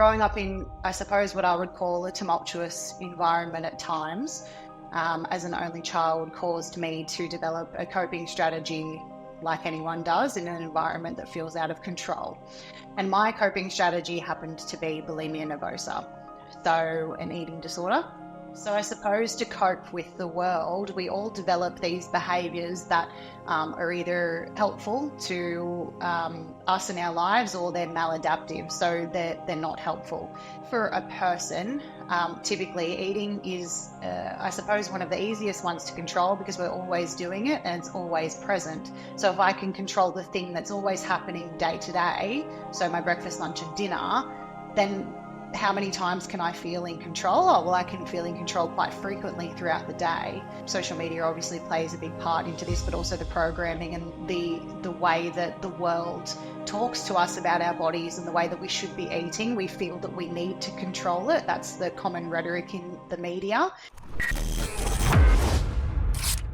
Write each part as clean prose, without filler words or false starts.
growing up in, I suppose, what I would call a tumultuous environment at times, as an only child, caused me to develop a coping strategy like anyone does in an environment that feels out of control. And my coping strategy happened to be bulimia nervosa, so an eating disorder. So I suppose to cope with the world, we all develop these behaviours that are either helpful to us in our lives, or they're maladaptive, so they're not helpful. For a person, typically eating is, I suppose, one of the easiest ones to control because we're always doing it and it's always present. So if I can control the thing that's always happening day to day, so my breakfast, lunch and dinner, then how many times can I feel in control? Oh, well, I can feel in control quite frequently throughout the day. Social media obviously plays a big part into this, but also the programming and the way that the world talks to us about our bodies and the way that we should be eating. We feel that we need to control it. That's the common rhetoric in the media.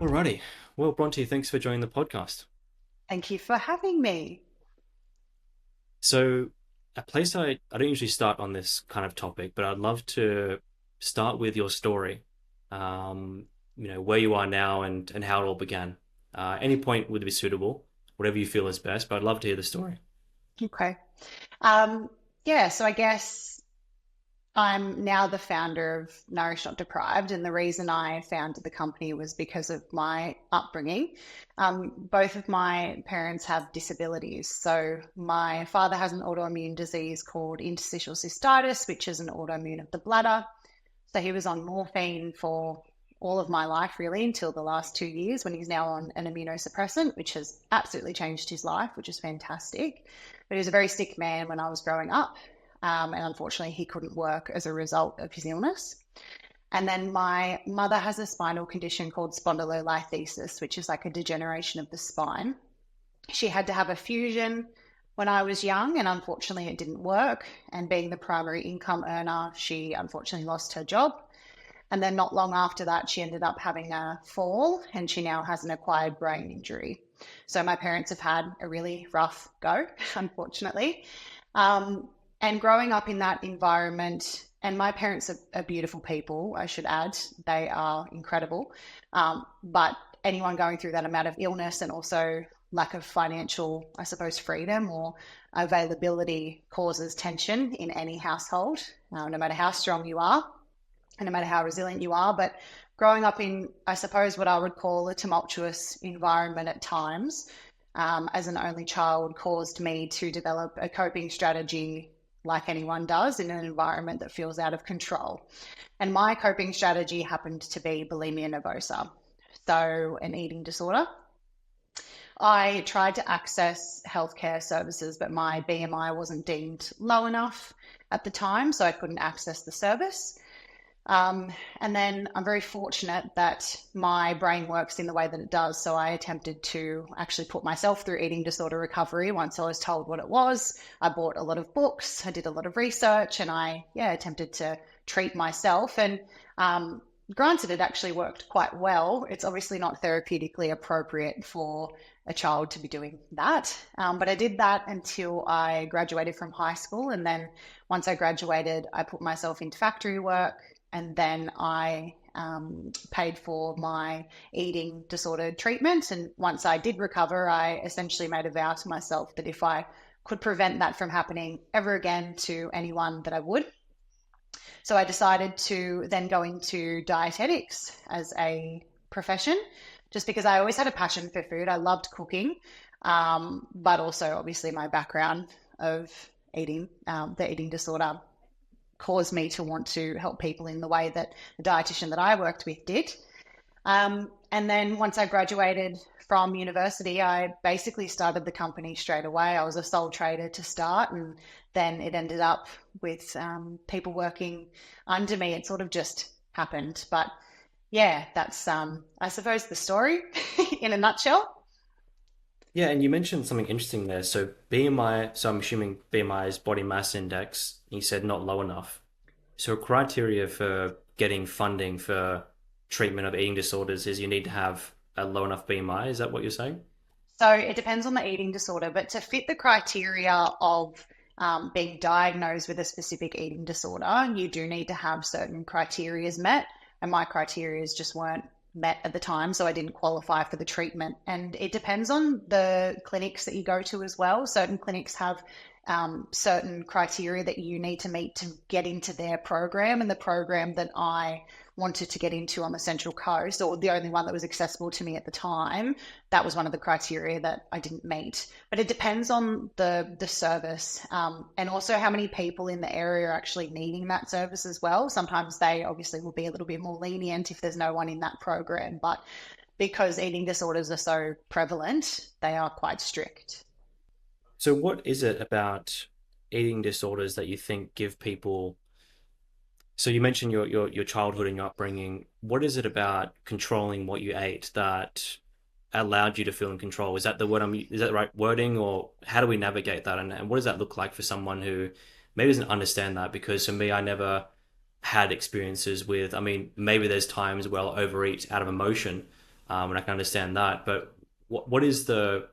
Alrighty. Well, Bronte, thanks for joining the podcast. Thank you for having me. So, a place I don't usually start on this kind of topic, but I'd love to start with your story. Where you are now and how it all began. Any point would be suitable, whatever you feel is best, but I'd love to hear the story. Okay. So I guess I'm now the founder of Nourish Not Deprived, and the reason I founded the company was because of my upbringing. Both of my parents have disabilities. So my father has an autoimmune disease called interstitial cystitis, which is an autoimmune of the bladder. So he was on morphine for all of my life, really, until the last 2 years, when he's now on an immunosuppressant, which has absolutely changed his life, which is fantastic. But he was a very sick man when I was growing up. And unfortunately, he couldn't work as a result of his illness. And then my mother has a spinal condition called spondylolisthesis, which is like a degeneration of the spine. She had to have a fusion when I was young, and unfortunately it didn't work. And being the primary income earner, she unfortunately lost her job. And then not long after that, she ended up having a fall, and she now has an acquired brain injury. So my parents have had a really rough go, unfortunately. And growing up in that environment, and my parents are beautiful people, I should add, they are incredible. But anyone going through that amount of illness and also lack of financial, I suppose, freedom or availability causes tension in any household, no matter how strong you are and no matter how resilient you are. But growing up in, I suppose, what I would call a tumultuous environment at times, as an only child, caused me to develop a coping strategy like anyone does in an environment that feels out of control. And my coping strategy happened to be bulimia nervosa, so an eating disorder. I tried to access healthcare services, but my BMI wasn't deemed low enough at the time, so I couldn't access the service. And then I'm very fortunate that my brain works in the way that it does. So I attempted to actually put myself through eating disorder recovery once I was told what it was. I bought a lot of books, I did a lot of research, and I attempted to treat myself. And granted, it actually worked quite well. It's obviously not therapeutically appropriate for a child to be doing that. But I did that until I graduated from high school. And then once I graduated, I put myself into factory work. And then I paid for my eating disorder treatment. And once I did recover, I essentially made a vow to myself that if I could prevent that from happening ever again to anyone, that I would. So I decided to then go into dietetics as a profession, just because I always had a passion for food. I loved cooking, but also obviously my background of eating, the eating disorder, caused me to want to help people in the way that the dietitian that I worked with did. And then once I graduated from university, I basically started the company straight away. I was a sole trader to start, and then it ended up with people working under me. It sort of just happened. But yeah, that's, I suppose, the story in a nutshell. Yeah, and you mentioned something interesting there. So BMI, so I'm assuming BMI is body mass index. You said not low enough. So a criteria for getting funding for treatment of eating disorders is you need to have a low enough BMI. Is that what you're saying? So it depends on the eating disorder, but to fit the criteria of being diagnosed with a specific eating disorder, you do need to have certain criteria met, and my criteria just weren't met at the time, so I didn't qualify for the treatment. And it depends on the clinics that you go to as well. Certain clinics have certain criteria that you need to meet to get into their program, and the program that I wanted to get into on the Central Coast, or the only one that was accessible to me at the time, that was one of the criteria that I didn't meet. But it depends on the service, and also how many people in the area are actually needing that service as well. Sometimes they obviously will be a little bit more lenient if there's no one in that program, but because eating disorders are so prevalent, they are quite strict. So what is it about eating disorders that you think give people? So you mentioned your childhood and your upbringing. What is it about controlling what you ate that allowed you to feel in control? Is that the word is that the right wording, or how do we navigate that? And what does that look like for someone who maybe doesn't understand that? Because for me, I never had experiences with, I mean, maybe there's times where I'll overeat out of emotion, and I can understand that. But what is the,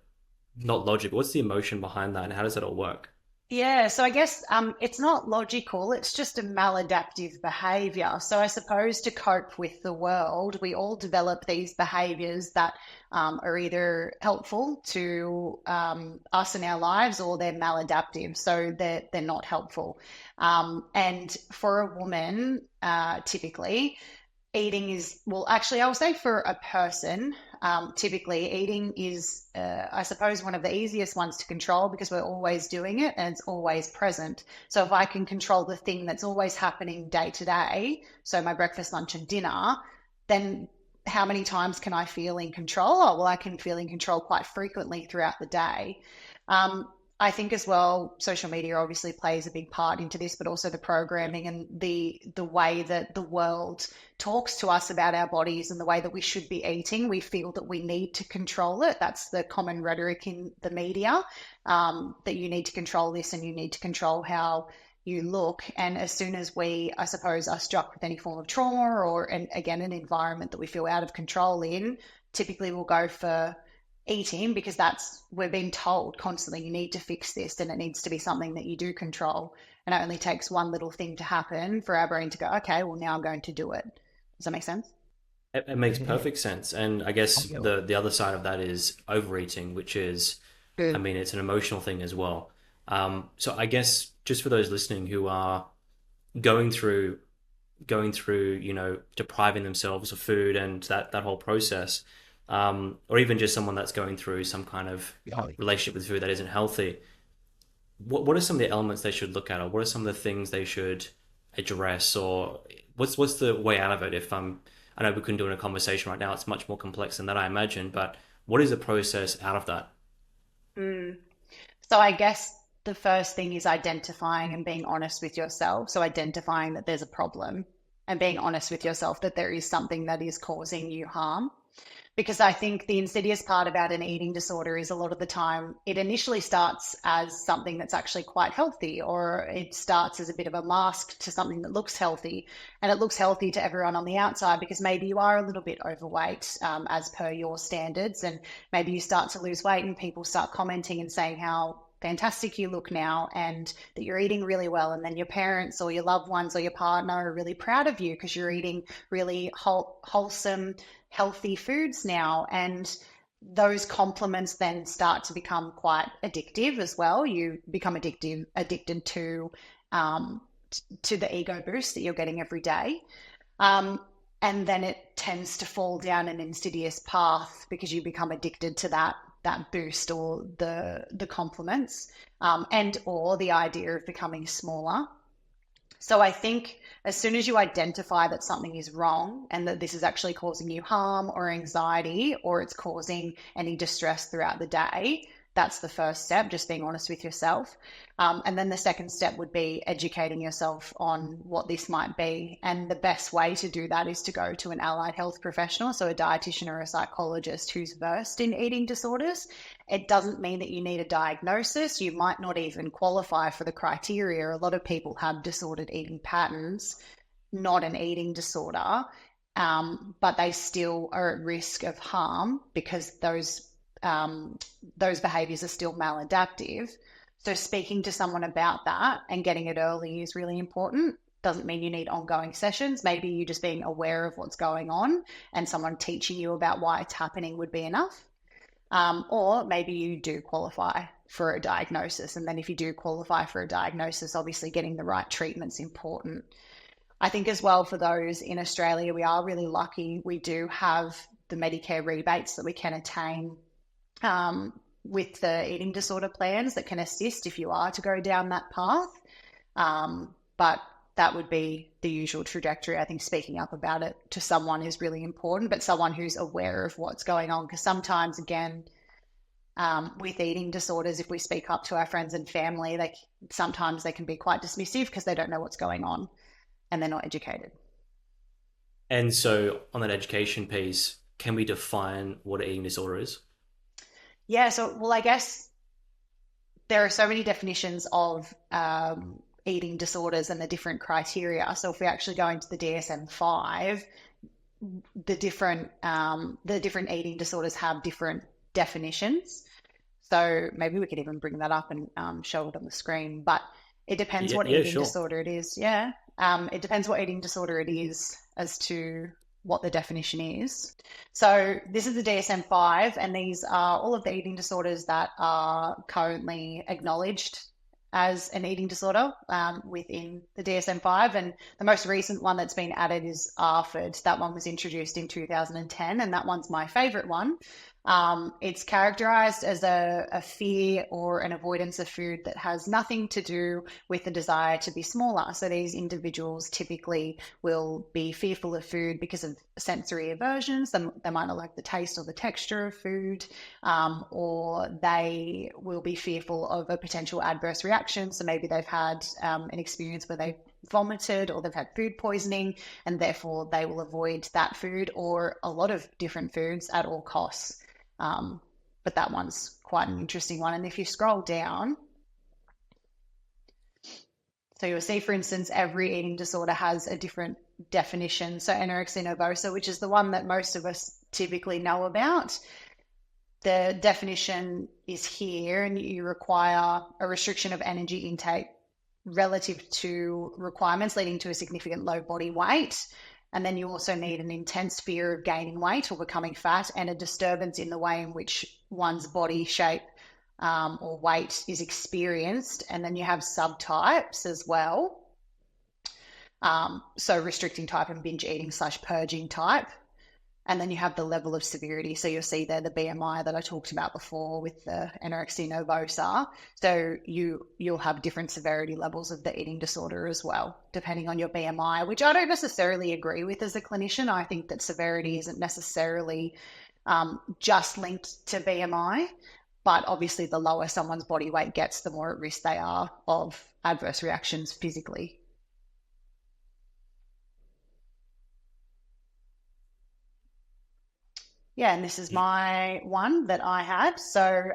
not logic, what's the emotion behind that, and how does that all work? Yeah, so I guess it's not logical, it's just a maladaptive behavior. So I suppose to cope with the world, we all develop these behaviors that are either helpful to us in our lives, or they're maladaptive, so they're not helpful. And for a woman, typically, eating is, well, actually, I will say for a person, typically eating is, I suppose, one of the easiest ones to control because we're always doing it and it's always present. So if I can control the thing that's always happening day to day, so my breakfast, lunch, and dinner, then how many times can I feel in control? Oh, well, I can feel in control quite frequently throughout the day. I think as well, social media obviously plays a big part into this, but also the programming and the way that the world talks to us about our bodies and the way that we should be eating. We feel that we need to control it. That's the common rhetoric in the media, that you need to control this and you need to control how you look. And as soon as we, I suppose, are struck with any form of trauma or, and again, an environment that we feel out of control in, typically we'll go for eating because that's, we're being told constantly you need to fix this and it needs to be something that you do control, and it only takes one little thing to happen for our brain to go, okay, well, now I'm going to do it. Does that make sense? It makes perfect sense. And I guess the other side of that is overeating, which is, I Good. mean, it's an emotional thing as well. So I guess just for those listening who are going through depriving themselves of food and that whole process, or even just someone that's going through some kind of relationship with food that isn't healthy, what are some of the elements they should look at, or what are some of the things they should address, or what's the way out of it? If I know we couldn't do it in a conversation right now, it's much more complex than that, I imagine, but what is the process out of that? Mm. So I guess the first thing is identifying and being honest with yourself. So identifying that there's a problem and being honest with yourself that there is something that is causing you harm. Because I think the insidious part about an eating disorder is a lot of the time it initially starts as something that's actually quite healthy, or it starts as a bit of a mask to something that looks healthy. And it looks healthy to everyone on the outside because maybe you are a little bit overweight, as per your standards. And maybe you start to lose weight and people start commenting and saying how fantastic you look now and that you're eating really well. And then your parents or your loved ones or your partner are really proud of you because you're eating really wholesome, healthy foods now. And those compliments then start to become quite addictive as well. You become addicted um, to the ego boost that you're getting every day. Um, and then it tends to fall down an insidious path because you become addicted to that boost or the compliments, and or the idea of becoming smaller. So I think as soon as you identify that something is wrong and that this is actually causing you harm or anxiety, or it's causing any distress throughout the day, that's the first step, just being honest with yourself. And then the second step would be educating yourself on what this might be. And the best way to do that is to go to an allied health professional, so a dietitian or a psychologist who's versed in eating disorders. It doesn't mean that you need a diagnosis. You might not even qualify for the criteria. A lot of people have disordered eating patterns, not an eating disorder, but they still are at risk of harm because those behaviors are still maladaptive. So speaking to someone about that and getting it early is really important. Doesn't mean you need ongoing sessions. Maybe you just being aware of what's going on and someone teaching you about why it's happening would be enough. Or maybe you do qualify for a diagnosis. And then if you do qualify for a diagnosis, obviously getting the right treatment's important. I think as well for those in Australia, we are really lucky. We do have the Medicare rebates that we can attain with the eating disorder plans that can assist if you are to go down that path. But that would be the usual trajectory. I think speaking up about it to someone is really important, but someone who's aware of what's going on. Because sometimes, again, with eating disorders, if we speak up to our friends and family, sometimes they can be quite dismissive because they don't know what's going on and they're not educated. And so, on that education piece, can we define what an eating disorder is? Yeah, so, well, I guess there are so many definitions of eating disorders and the different criteria. So if we actually go into the DSM-5, the different eating disorders have different definitions. So maybe we could even bring that up and show it on the screen. But it depends Yeah, what yeah, eating sure. disorder it is. Yeah, it depends what eating disorder it is as to what the definition is. So this is the DSM-5, and these are all of the eating disorders that are currently acknowledged as an eating disorder within the DSM-5. And the most recent one that's been added is ARFID. That one was introduced in 2010, and that one's my favorite one. It's characterized as a fear or an avoidance of food that has nothing to do with the desire to be smaller. So these individuals typically will be fearful of food because of sensory aversions. They might not like the taste or the texture of food, or they will be fearful of a potential adverse reaction. So maybe they've had an experience where they've vomited or they've had food poisoning, and therefore they will avoid that food or a lot of different foods at all costs. But that one's quite an interesting one. And if you scroll down, so you'll see, for instance, every eating disorder has a different definition. So anorexia nervosa, which is the one that most of us typically know about, the definition is here, and you require a restriction of energy intake relative to requirements leading to a significant low body weight. And then you also need an intense fear of gaining weight or becoming fat, and a disturbance in the way in which one's body shape or weight is experienced. And then you have subtypes as well. So restricting type and binge eating / purging type. And then you have the level of severity. So you'll see there the BMI that I talked about before with the anorexia nervosa. So you'll have different severity levels of the eating disorder as well, depending on your BMI, which I don't necessarily agree with as a clinician. I think that severity isn't necessarily just linked to BMI, but obviously the lower someone's body weight gets, the more at risk they are of adverse reactions physically. Yeah, and this is my one that I had. So,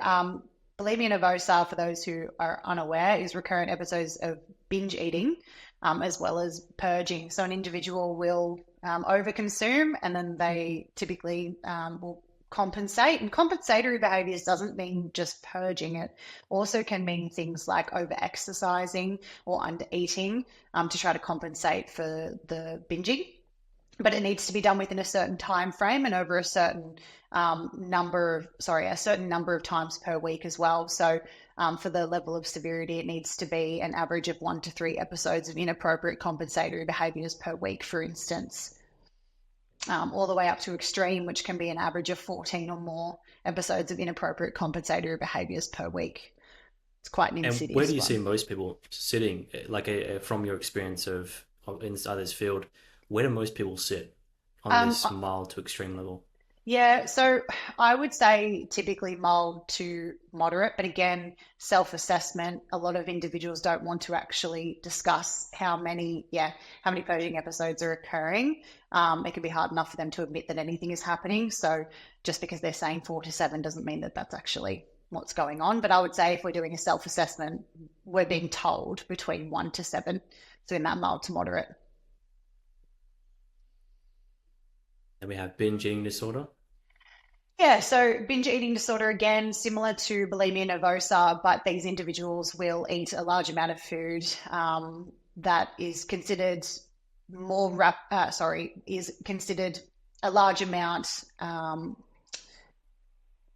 bulimia nervosa, for those who are unaware, is recurrent episodes of binge eating, as well as purging. So, an individual will overconsume, and then they typically will compensate. And compensatory behaviors doesn't mean just purging; it also can mean things like over exercising or under eating to try to compensate for the binging. But it needs to be done within a certain time frame and over a certain number of times per week as well. So for the level of severity, it needs to be an average of 1 to 3 episodes of inappropriate compensatory behaviours per week, for instance, all the way up to extreme, which can be an average of 14 or more episodes of inappropriate compensatory behaviours per week. It's quite an And where do insidious you see one. most people sitting, like from your experience of inside this field, where do most people sit on Um, this mild to extreme level? Yeah, so I would say typically mild to moderate, but again, self-assessment. A lot of individuals don't want to actually discuss how many purging episodes are occurring. It can be hard enough for them to admit that anything is happening. So just because they're saying 4 to 7 doesn't mean that that's actually what's going on. But I would say if we're doing a self-assessment, we're being told between 1 to 7, so in that mild to moderate. Then we have binge eating disorder. Yeah, so binge eating disorder, again, similar to bulimia nervosa, but these individuals will eat a large amount of food that is considered is considered a large amount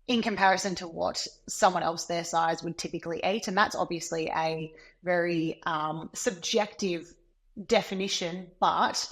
in comparison to what someone else their size would typically eat. And that's obviously a very subjective definition, but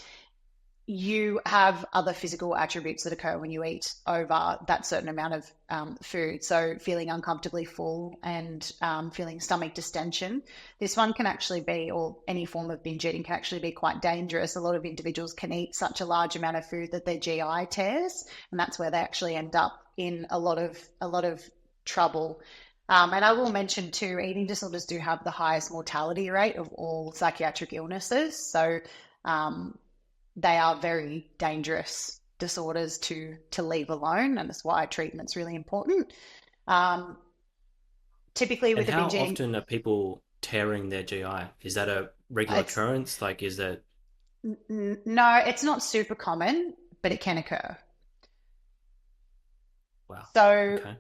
you have other physical attributes that occur when you eat over that certain amount of food. So, feeling uncomfortably full and feeling stomach distension. This one can actually be, or any form of binge eating can actually be quite dangerous. A lot of individuals can eat such a large amount of food that their GI tears, and that's where they actually end up in a lot of trouble. And I will mention too, eating disorders do have the highest mortality rate of all psychiatric illnesses. So, um, they are very dangerous disorders to leave alone, and that's why treatment's really important. Um, Typically, And with a how binge eating, often are people tearing their GI? Is that a regular it's occurrence? Like, is that, no, it's not super common, but it can occur. wow, So, okay.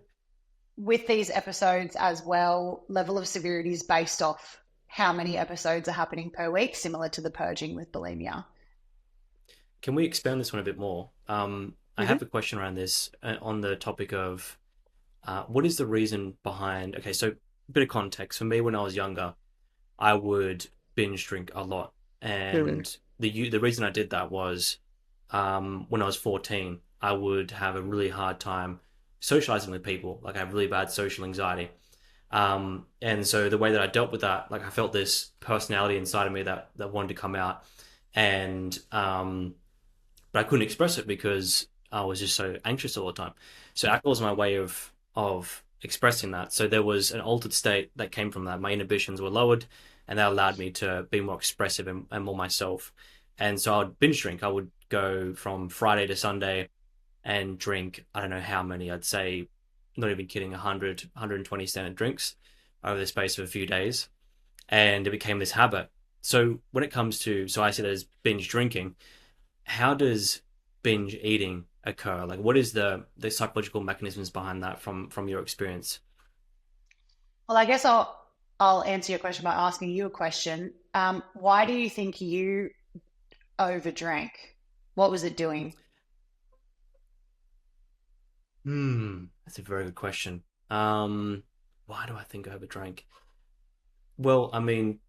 with these episodes as well, level of severity is based off how many episodes are happening per week, similar to the purging with bulimia. Can we expand this one a bit more? I Hmm. have a question around this on the topic of what is the reason behind. Okay, so a bit of context. For me, when I was younger, I would binge drink a lot, Mm. and the reason I did that was when I was 14, I would have a really hard time socializing with people. Like I have really bad social anxiety. And so the way that I dealt with that, like I felt this personality inside of me that wanted to come out, and but I couldn't express it because I was just so anxious all the time. So alcohol was my way of expressing that. So there was an altered state that came from that. My inhibitions were lowered, and that allowed me to be more expressive and more myself. And so I would binge drink. I would go from Friday to Sunday and drink, I don't know how many, I'd say, not even kidding, 100, 120 standard drinks over the space of a few days. And it became this habit. So when it comes to, so I see it as binge drinking, how does binge eating occur? Like, what is the psychological mechanisms behind that from your experience? Well, I guess I'll answer your question by asking you a question. Why do you think you overdrank? What was it doing? That's a very good question. Why do I think I overdrank? Well, I mean,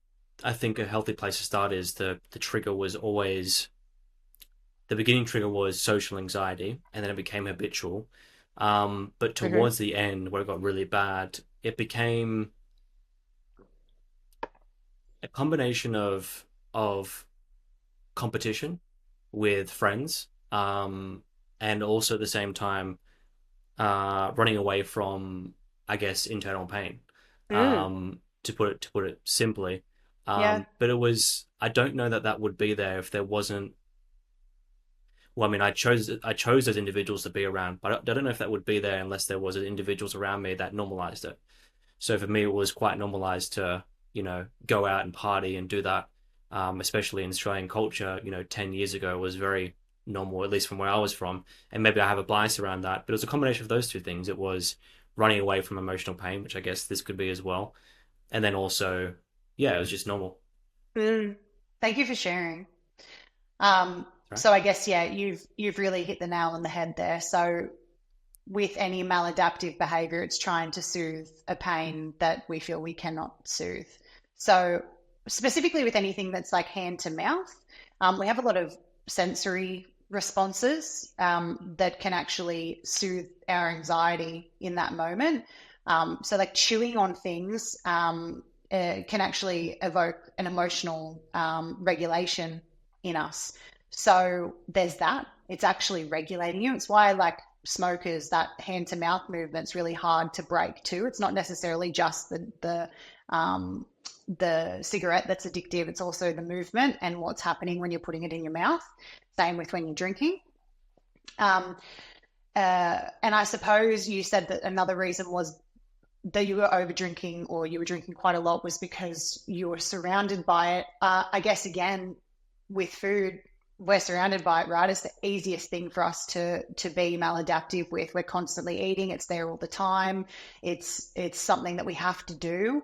I think a healthy place to start is the trigger was always the beginning trigger was social anxiety, and then it became habitual. But Hmm. towards the end, where it got really bad, it became a combination of competition with friends, and also at the same time running away from, I guess, internal pain. Mm, To put it simply, yeah. but it was. I don't know that that would be there if there wasn't. Well, I mean, I chose those individuals to be around, but I don't know if that would be there unless there was individuals around me that normalized it. So for me, it was quite normalized to, go out and party and do that, especially in Australian culture. 10 years ago was very normal, at least from where I was from. And maybe I have a bias around that, but it was a combination of those two things. It was running away from emotional pain, which I guess this could be as well. And then also, yeah, it was just normal. Mm. Thank you for sharing. Um, Right? so I guess yeah, you've really hit the nail on the head there. So with any maladaptive behavior, it's trying to soothe a pain that we feel we cannot soothe. So, specifically with anything that's like hand to mouth, we have a lot of sensory responses that can actually soothe our anxiety in that moment. So, like chewing on things can actually evoke an emotional regulation in us. So, there's that. It's actually regulating you. It's why, like, smokers, that hand to mouth movement's really hard to break too. It's not necessarily just the cigarette that's addictive. It's also the movement and what's happening when you're putting it in your mouth. Same with when you're drinking. Um, and I suppose you said that another reason was that you were over drinking or you were drinking quite a lot was because you were surrounded by it. I guess again with food, we're surrounded by it, right? It's the easiest thing for us to be maladaptive with. We're constantly eating. It's there all the time. It's something that we have to do.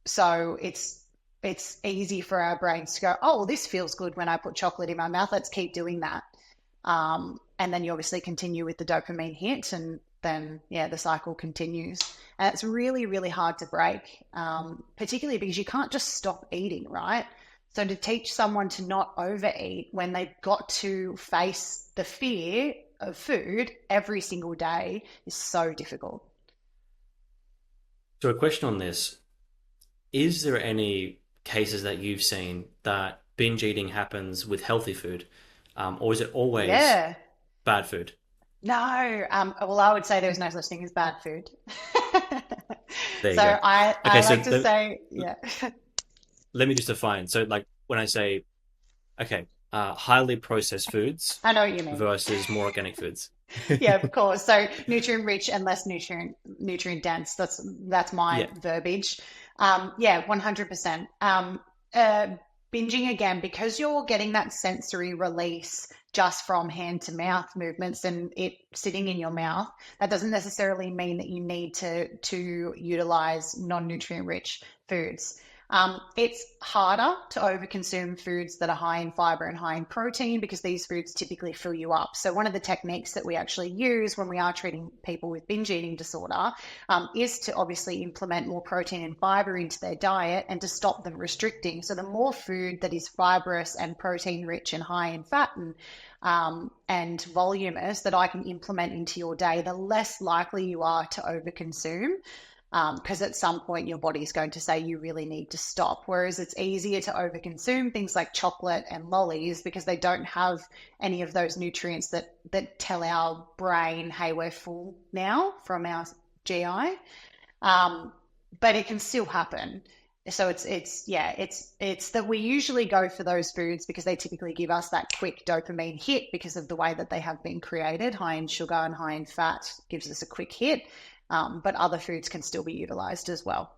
So it's easy for our brains to go, oh, well, this feels good when I put chocolate in my mouth. Let's keep doing that. And then you obviously continue with the dopamine hit, and then yeah, the cycle continues. And it's really, really hard to break, particularly because you can't just stop eating, right? So to teach someone to not overeat when they've got to face the fear of food every single day is so difficult. So a question on this, is there any cases that you've seen that binge eating happens with healthy food? Or is it always Yeah. bad food? No. Well, I would say there's no such thing as bad food. There you So go. I Okay, so like to say, yeah, let me just define. So, like when I say, okay, highly processed foods I know what you mean. versus more organic foods. Yeah, of course. So nutrient rich and less nutrient dense. That's my Yeah. verbiage. Yeah, 100%. Uh, Binging again, because you're getting that sensory release just from hand to mouth movements and it sitting in your mouth, that doesn't necessarily mean that you need to utilize non-nutrient rich foods. It's harder to overconsume foods that are high in fiber and high in protein because these foods typically fill you up. So one of the techniques that we actually use when we are treating people with binge eating disorder is to obviously implement more protein and fiber into their diet and to stop them restricting. So the more food that is fibrous and protein rich and high in fat and voluminous that I can implement into your day, the less likely you are to overconsume, because at some point your body is going to say you really need to stop. Whereas it's easier to overconsume things like chocolate and lollies because they don't have any of those nutrients that tell our brain, hey, we're full now from our GI. But it can still happen. So it's that we usually go for those foods because they typically give us that quick dopamine hit because of the way that they have been created. High in sugar and high in fat gives us a quick hit, but other foods can still be utilized as well.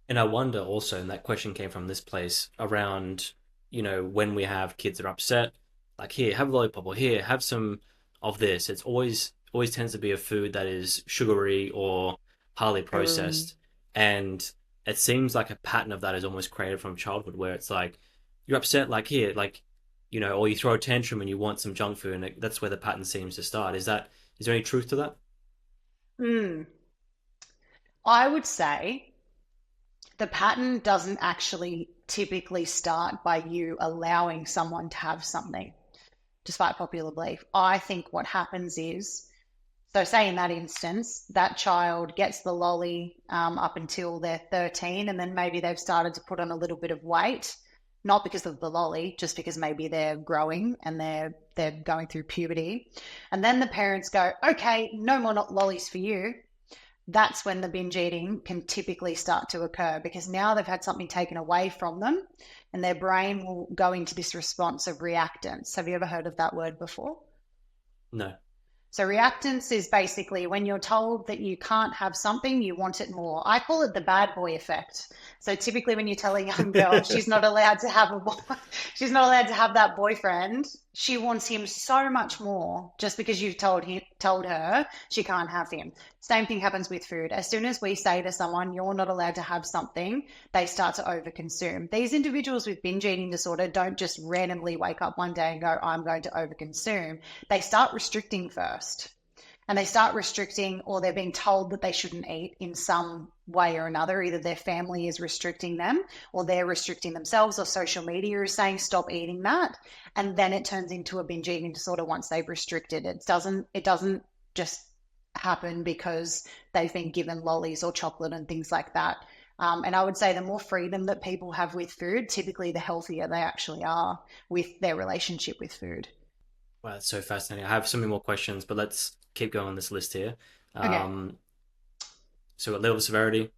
And I wonder also, and that question came from this place around, when we have kids that are upset, like here, have a lollipop, or here, have some of this. It's always tends to be a food that is sugary or highly Mm. processed. And it seems like a pattern of that is almost created from childhood where it's like you're upset, like here, like, or you throw a tantrum and you want some junk food, and that's where the pattern seems to start. Is there any truth to that? Mm. I would say the pattern doesn't actually typically start by you allowing someone to have something, despite popular belief. I think what happens is, so say in that instance, that child gets the lolly up until they're 13, and then maybe they've started to put on a little bit of weight, not because of the lolly, just because maybe they're growing and they're going through puberty. And then the parents go, okay, no more not lollies for you. That's when the binge eating can typically start to occur because now they've had something taken away from them and their brain will go into this response of reactance. Have you ever heard of that word before? No. So reactance is basically when you're told that you can't have something, you want it more. I call it the bad boy effect. So typically when you tell a young girl she's not allowed to have a boy, she's not allowed to have that boyfriend, she wants him so much more just because you've told her she can't have him. Same thing happens with food. As soon as we say to someone you're not allowed to have something, they start to overconsume. These individuals with binge eating disorder don't just randomly wake up one day and go, I'm going to overconsume. They start restricting first. And they start restricting, or they're being told that they shouldn't eat in some way or another. Either their family is restricting them, or they're restricting themselves, or social media is saying, stop eating that. And then it turns into a binge eating disorder once they've restricted. It doesn't just happen because they've been given lollies or chocolate and things like that. And I would say the more freedom that people have with food, typically the healthier they actually are with their relationship with food. Wow, that's so fascinating. I have so many more questions, but let's keep going on this list here. Okay. Um, so, at level of severity,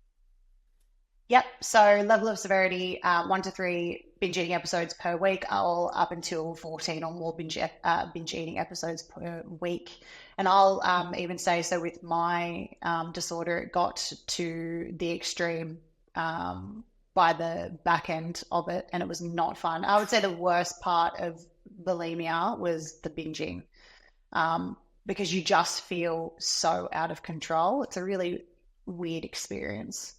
Yep. So level of severity, 1 to 3 binge eating episodes per week, all up until 14 or more binge eating episodes per week. And I'll even say, so with my disorder, it got to the extreme. by the back end of it, and it was not fun. I would say the worst part of bulimia was the binging, um, because you just feel so out of control. It's a really weird experience.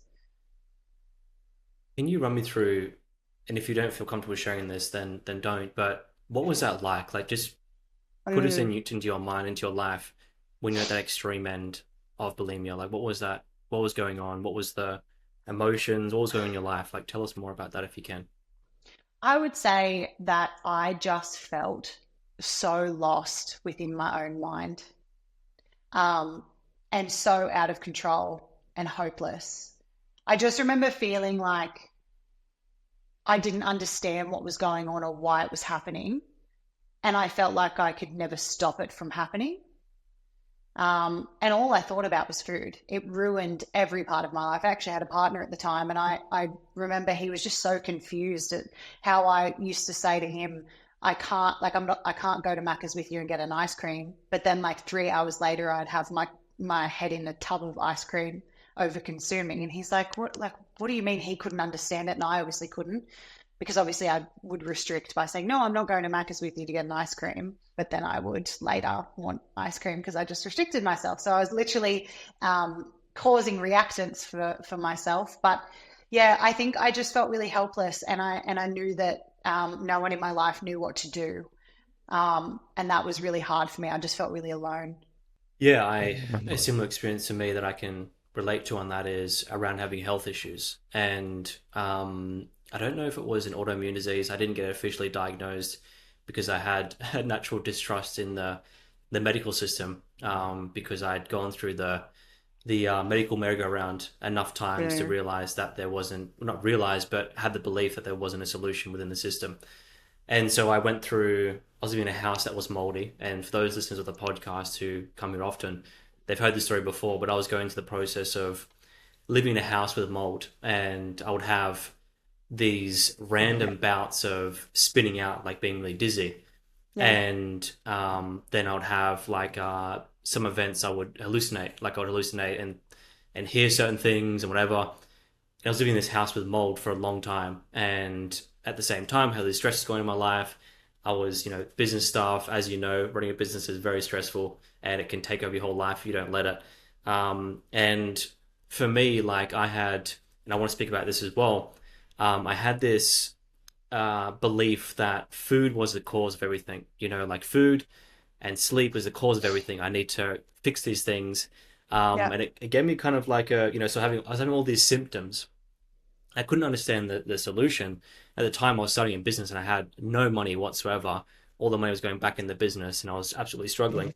Can you run me through, and if you don't feel comfortable sharing this, then don't. But what was that like? Like, just put us into your mind, into your life when you're at that extreme end of bulimia. Like, what was that? What was going on? What was the emotions? What was going on in your life? Like, tell us more about that if you can. I would say that I just felt so lost within my own mind, um, and so out of control and hopeless. I just remember feeling like I didn't understand what was going on or why it was happening. And I felt like I could never stop it from happening. And all I thought about was food. It ruined every part of my life. I actually had a partner at the time, and I remember he was just so confused at how I used to say to him, I can't, like, I can't go to Macca's with you and get an ice cream. But then, like, 3 hours later, I'd have my head in a tub of ice cream over consuming. And he's like, what do you mean? He couldn't understand it. And I obviously couldn't, because obviously I would restrict by saying, no, I'm not going to Macca's with you to get an ice cream. But then I would later want ice cream because I just restricted myself. So I was literally causing reactance for myself. But yeah, I think I just felt really helpless, and I knew that no one in my life knew what to do. And that was really hard for me. I just felt really alone. Yeah, a similar experience to me that I can relate to on that is around having health issues. And I don't know if it was an autoimmune disease. I didn't get officially diagnosed because I had a natural distrust in the medical system, because I'd gone through the medical merry-go-round enough times to Yeah. realize that there wasn't, well, not realize, but had the belief that there wasn't a solution within the system. And so I went through, I was living in a house that was moldy. And for those listeners of the podcast who come here often, they've heard this story before, but I was going through the process of living in a house with mold. And I would have these random bouts of spinning out, like being really dizzy. Yeah. And then I would have like some events I would hallucinate, like I would hallucinate and hear certain things and whatever. I was living in this house with mold for a long time, and at the same time, how the stress is going in my life. I was, business stuff. As you know, running a business is very stressful, and it can take over your whole life if you don't let it. And for me, like I had, and I want to speak about this as well. I had this belief that food was the cause of everything. Like food and sleep is the cause of everything. I need to fix these things. Yeah. And it gave me kind of like so I was having all these symptoms. I couldn't understand the solution. At the time, I was starting in business and I had no money whatsoever. All the money was going back in the business and I was absolutely struggling.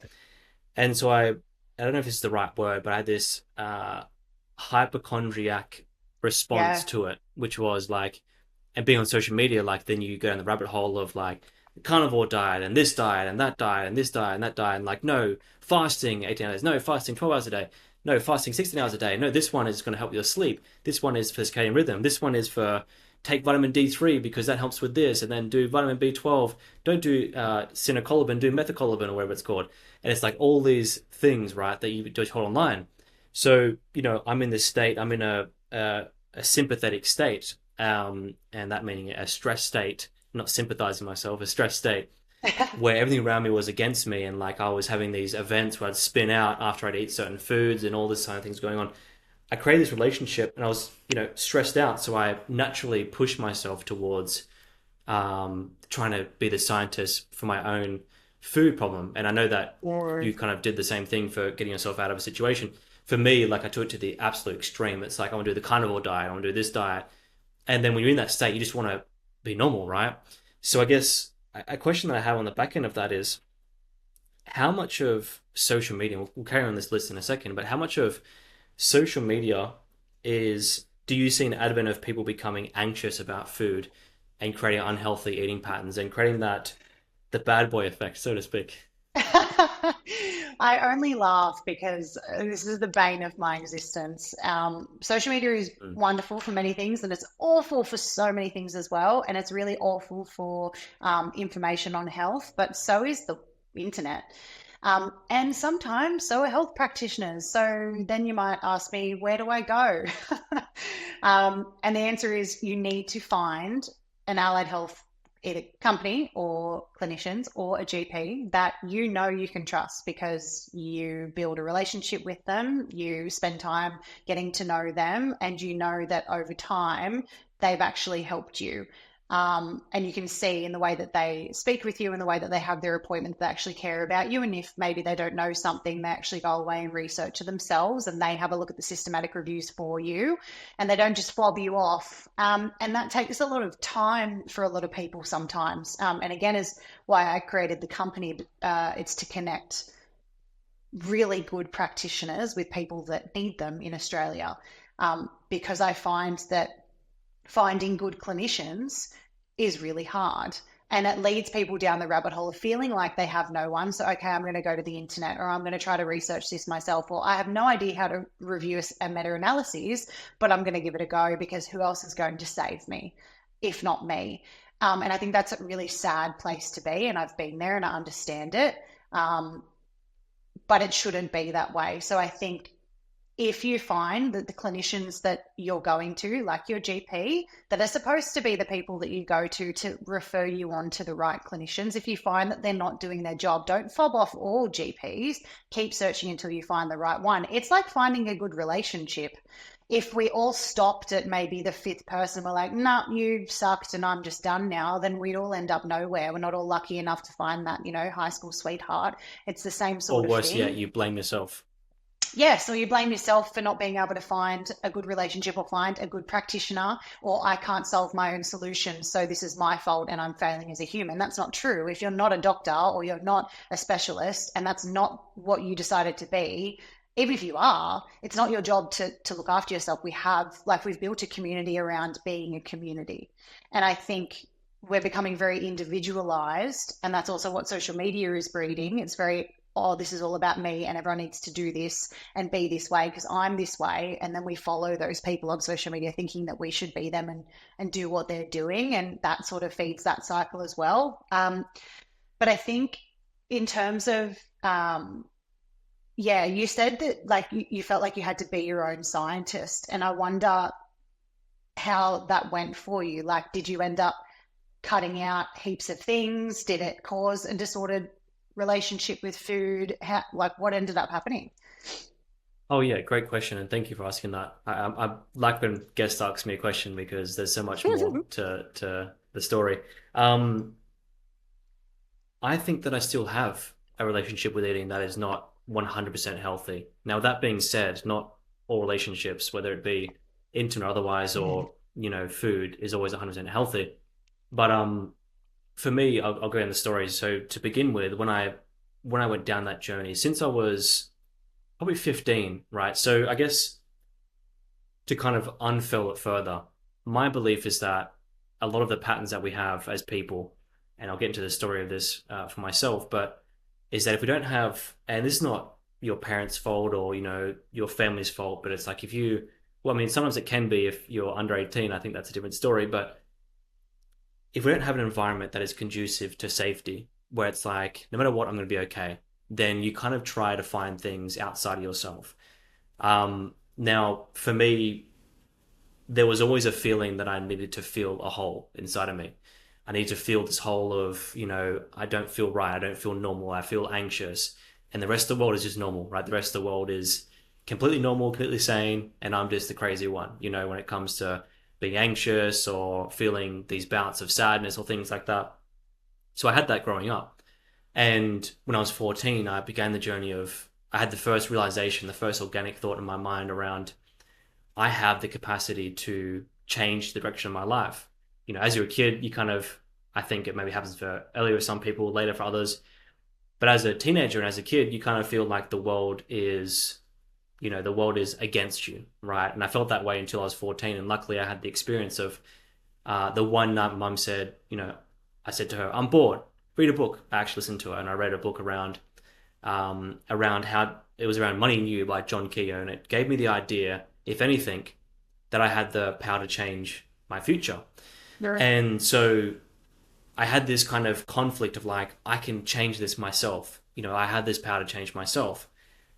And so I don't know if this is the right word, but I had this hypochondriac response Yeah. to it, which was like, and being on social media, like then you go in the rabbit hole of like the carnivore diet and this diet and that diet and this diet and that diet and like no fasting 18 hours, no fasting 12 hours a day, no fasting 16 hours a day, no this one is going to help your sleep, this one is for circadian rhythm, this one is for take vitamin D3 because that helps with this, and then do vitamin B12, don't do cinecolabin, do methacolabin or whatever it's called. And it's like all these things, right, that you just hold online. So I'm in this state, I'm in a sympathetic state, and that meaning a stress state, not sympathizing myself, a stress state where everything around me was against me, and like I was having these events where I'd spin out after I'd eat certain foods and all this kind of things going on. I created this relationship, and I was, stressed out, so I naturally pushed myself towards trying to be the scientist for my own food problem. And I know that Or you kind of did the same thing for getting yourself out of a situation. For me, like I took it to the absolute extreme. It's like I want to do the carnivore diet, I want to do this diet, and then when you're in that state, you just want to be normal, right? So I guess a question that I have on the back end of that is how much of social media, we'll carry on this list in a second, but how much of social media do you see an advent of people becoming anxious about food and creating unhealthy eating patterns and creating the bad boy effect, so to speak? I only laugh because this is the bane of my existence. Social media is Mm. wonderful for many things, and it's awful for so many things as well. And it's really awful for information on health, but so is the internet. And sometimes so are health practitioners. So then you might ask me, where do I go? And the answer is you need to find an allied health either company or clinicians or a GP that you know you can trust because you build a relationship with them, you spend time getting to know them, and you know that over time they've actually helped you. And you can see in the way that they speak with you and the way that they have their appointments, they actually care about you. And if maybe they don't know something, they actually go away and research it themselves and they have a look at the systematic reviews for you and they don't just fob you off. And that takes a lot of time for a lot of people sometimes. And again, is why I created the company. It's to connect really good practitioners with people that need them in Australia. Because I find that finding good clinicians is really hard. And it leads people down the rabbit hole of feeling like they have no one. So, okay, I'm going to go to the internet or I'm going to try to research this myself. Or I have no idea how to review a meta analysis, but I'm going to give it a go because who else is going to save me if not me? And I think that's a really sad place to be. And I've been there and I understand it. But it shouldn't be that way. So I think if you find that the clinicians that you're going to, like your GP, that are supposed to be the people that you go to refer you on to the right clinicians, if you find that they're not doing their job, don't fob off all GPs. Keep searching until you find the right one. It's like finding a good relationship. If we all stopped at maybe the fifth person, we're like, nah, you sucked and I'm just done now, then we'd all end up nowhere. We're not all lucky enough to find that, high school sweetheart. It's the same Or sort of worse yet, thing. you blame yourself. Yes, or you blame yourself for not being able to find a good relationship or find a good practitioner, or I can't solve my own solution, so this is my fault and I'm failing as a human. That's not true. If you're not a doctor or you're not a specialist and that's not what you decided to be, even if you are, it's not your job to look after yourself. We've built a community around being a community. And I think we're becoming very individualized, and that's also what social media is breeding. It's very, oh, this is all about me and everyone needs to do this and be this way because I'm this way. And then we follow those people on social media thinking that we should be them and do what they're doing. And that sort of feeds that cycle as well. But I think in terms of, yeah, you said that like you felt like you had to be your own scientist. And I wonder how that went for you. Like, did you end up cutting out heaps of things? Did it cause a disordered relationship with food? What ended up happening? Oh yeah, great question, and thank you for asking that. I like when guests ask me a question because there's so much more to the story. Um, I think that I still have a relationship with eating that is not 100% healthy. Now, that being said, not all relationships, whether it be intimate or otherwise, or food, is always 100% healthy. But for me, I'll go down the story. So to begin with, when I went down that journey, since I was probably 15, right? So I guess to kind of unfurl it further, my belief is that a lot of the patterns that we have as people, and I'll get into the story of this for myself, but is that if we don't have, and this is not your parents' fault or your family's fault, but it's like well, I mean, sometimes it can be if you're under 18. I think that's a different story, but if we don't have an environment that is conducive to safety, where it's like, no matter what, I'm going to be okay, then you kind of try to find things outside of yourself. Now, for me, there was always a feeling that I needed to feel a hole inside of me. I need to feel this hole of, I don't feel right. I don't feel normal. I feel anxious. And the rest of the world is just normal, right? The rest of the world is completely normal, completely sane. And I'm just the crazy one, when it comes to being anxious or feeling these bouts of sadness or things like that. So I had that growing up. And when I was 14, I began the journey of, I had the first realization, the first organic thought in my mind around, I have the capacity to change the direction of my life. As you're a kid, you kind of, I think it maybe happens for earlier with some people, later for others. But as a teenager and as a kid, you kind of feel like the world is against you, right? And I felt that way until I was 14. And luckily I had the experience of the one night my mum said, I said to her, I'm bored, read a book. I actually listened to her and I read a book around how it was around Money and You by John Keogh. And it gave me the idea, if anything, that I had the power to change my future. Sure. And so I had this kind of conflict of like, I can change this myself. I had this power to change myself.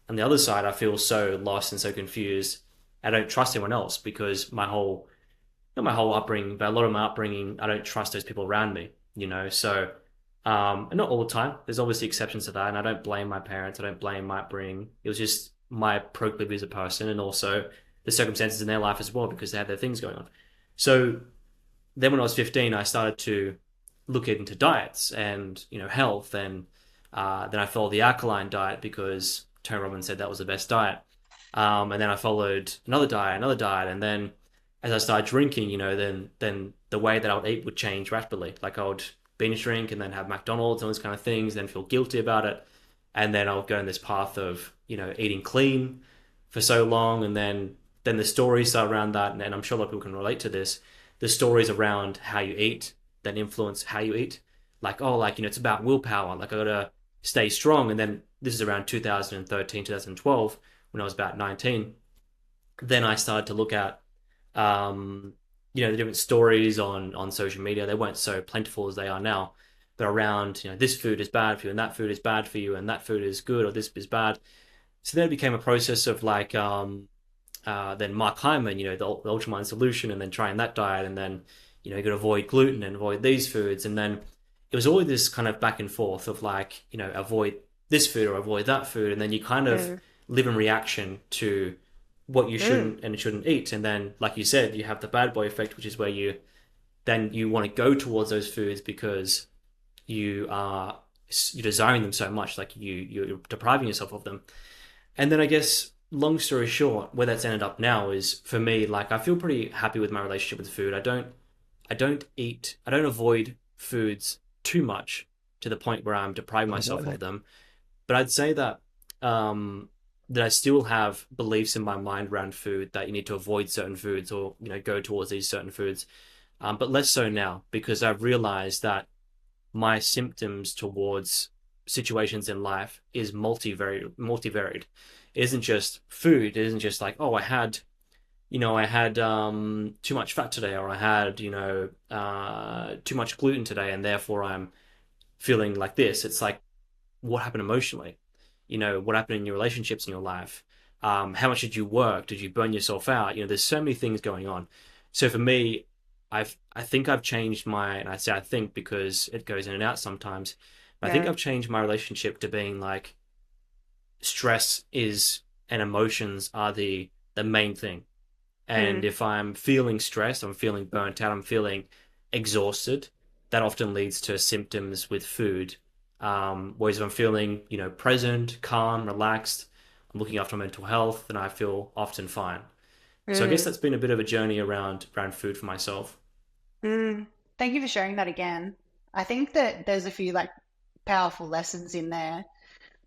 On the other side, I feel so lost and so confused. I don't trust anyone else because not my whole upbringing, but a lot of my upbringing, I don't trust those people around me. So, and not all the time. There's obviously exceptions to that, and I don't blame my parents. I don't blame my upbringing. It was just my proclivity as a person, and also the circumstances in their life as well, because they had their things going on. So then, when I was 15, I started to look into diets and health, and then I followed the alkaline diet because Tony Robbins said that was the best diet. And then I followed another diet, and then as I started drinking, then the way that I would eat would change rapidly. Like I would binge drink and then have McDonald's and all these kind of things, then feel guilty about it, and then I would go in this path of eating clean for so long, and then the stories around that, and I'm sure a lot of people can relate to this. The stories around how you eat that influence how you eat, like it's about willpower. Like I gotta stay strong, and then this is around 2013, 2012 when I was about 19. Then I started to look at the different stories on social media. They weren't so plentiful as they are now, but around this food is bad for you and that food is bad for you and that food is good or this is bad. So then it became a process of like then Mark Hyman, the Ultramind solution, and then trying that diet, and then you got to avoid gluten and avoid these foods, and then it was always this kind of back and forth of like avoid this food or avoid that food, and then you kind of live in reaction to what you shouldn't and shouldn't eat, and then like you said, you have the bad boy effect, which is where you want to go towards those foods because you're desiring them so much, like you're depriving yourself of them. And then I guess long story short, where that's ended up now is for me, like I feel pretty happy with my relationship with food. I don't avoid foods too much to the point where I'm depriving myself of them. But I'd say that that I still have beliefs in my mind around food, that you need to avoid certain foods or go towards these certain foods, but less so now because I've realized that my symptoms towards situations in life is multivaried. It isn't just food. It isn't just like, oh, I had too much fat today, or I had too much gluten today, and therefore I'm feeling like this. It's like, what happened emotionally? What happened in your relationships in your life? How much did you work? Did you burn yourself out? There's so many things going on. So for me, I think I've changed and I say I think because it goes in and out sometimes, but I think I've changed my relationship to being like stress is and emotions are the main thing. And if I'm feeling stressed, I'm feeling burnt out, I'm feeling exhausted, that often leads to symptoms with food. Whereas if I'm feeling, present, calm, relaxed, I'm looking after my mental health, and I feel often fine. So I guess that's been a bit of a journey around food for myself. Thank you for sharing that again. I think that there's a few like powerful lessons in there.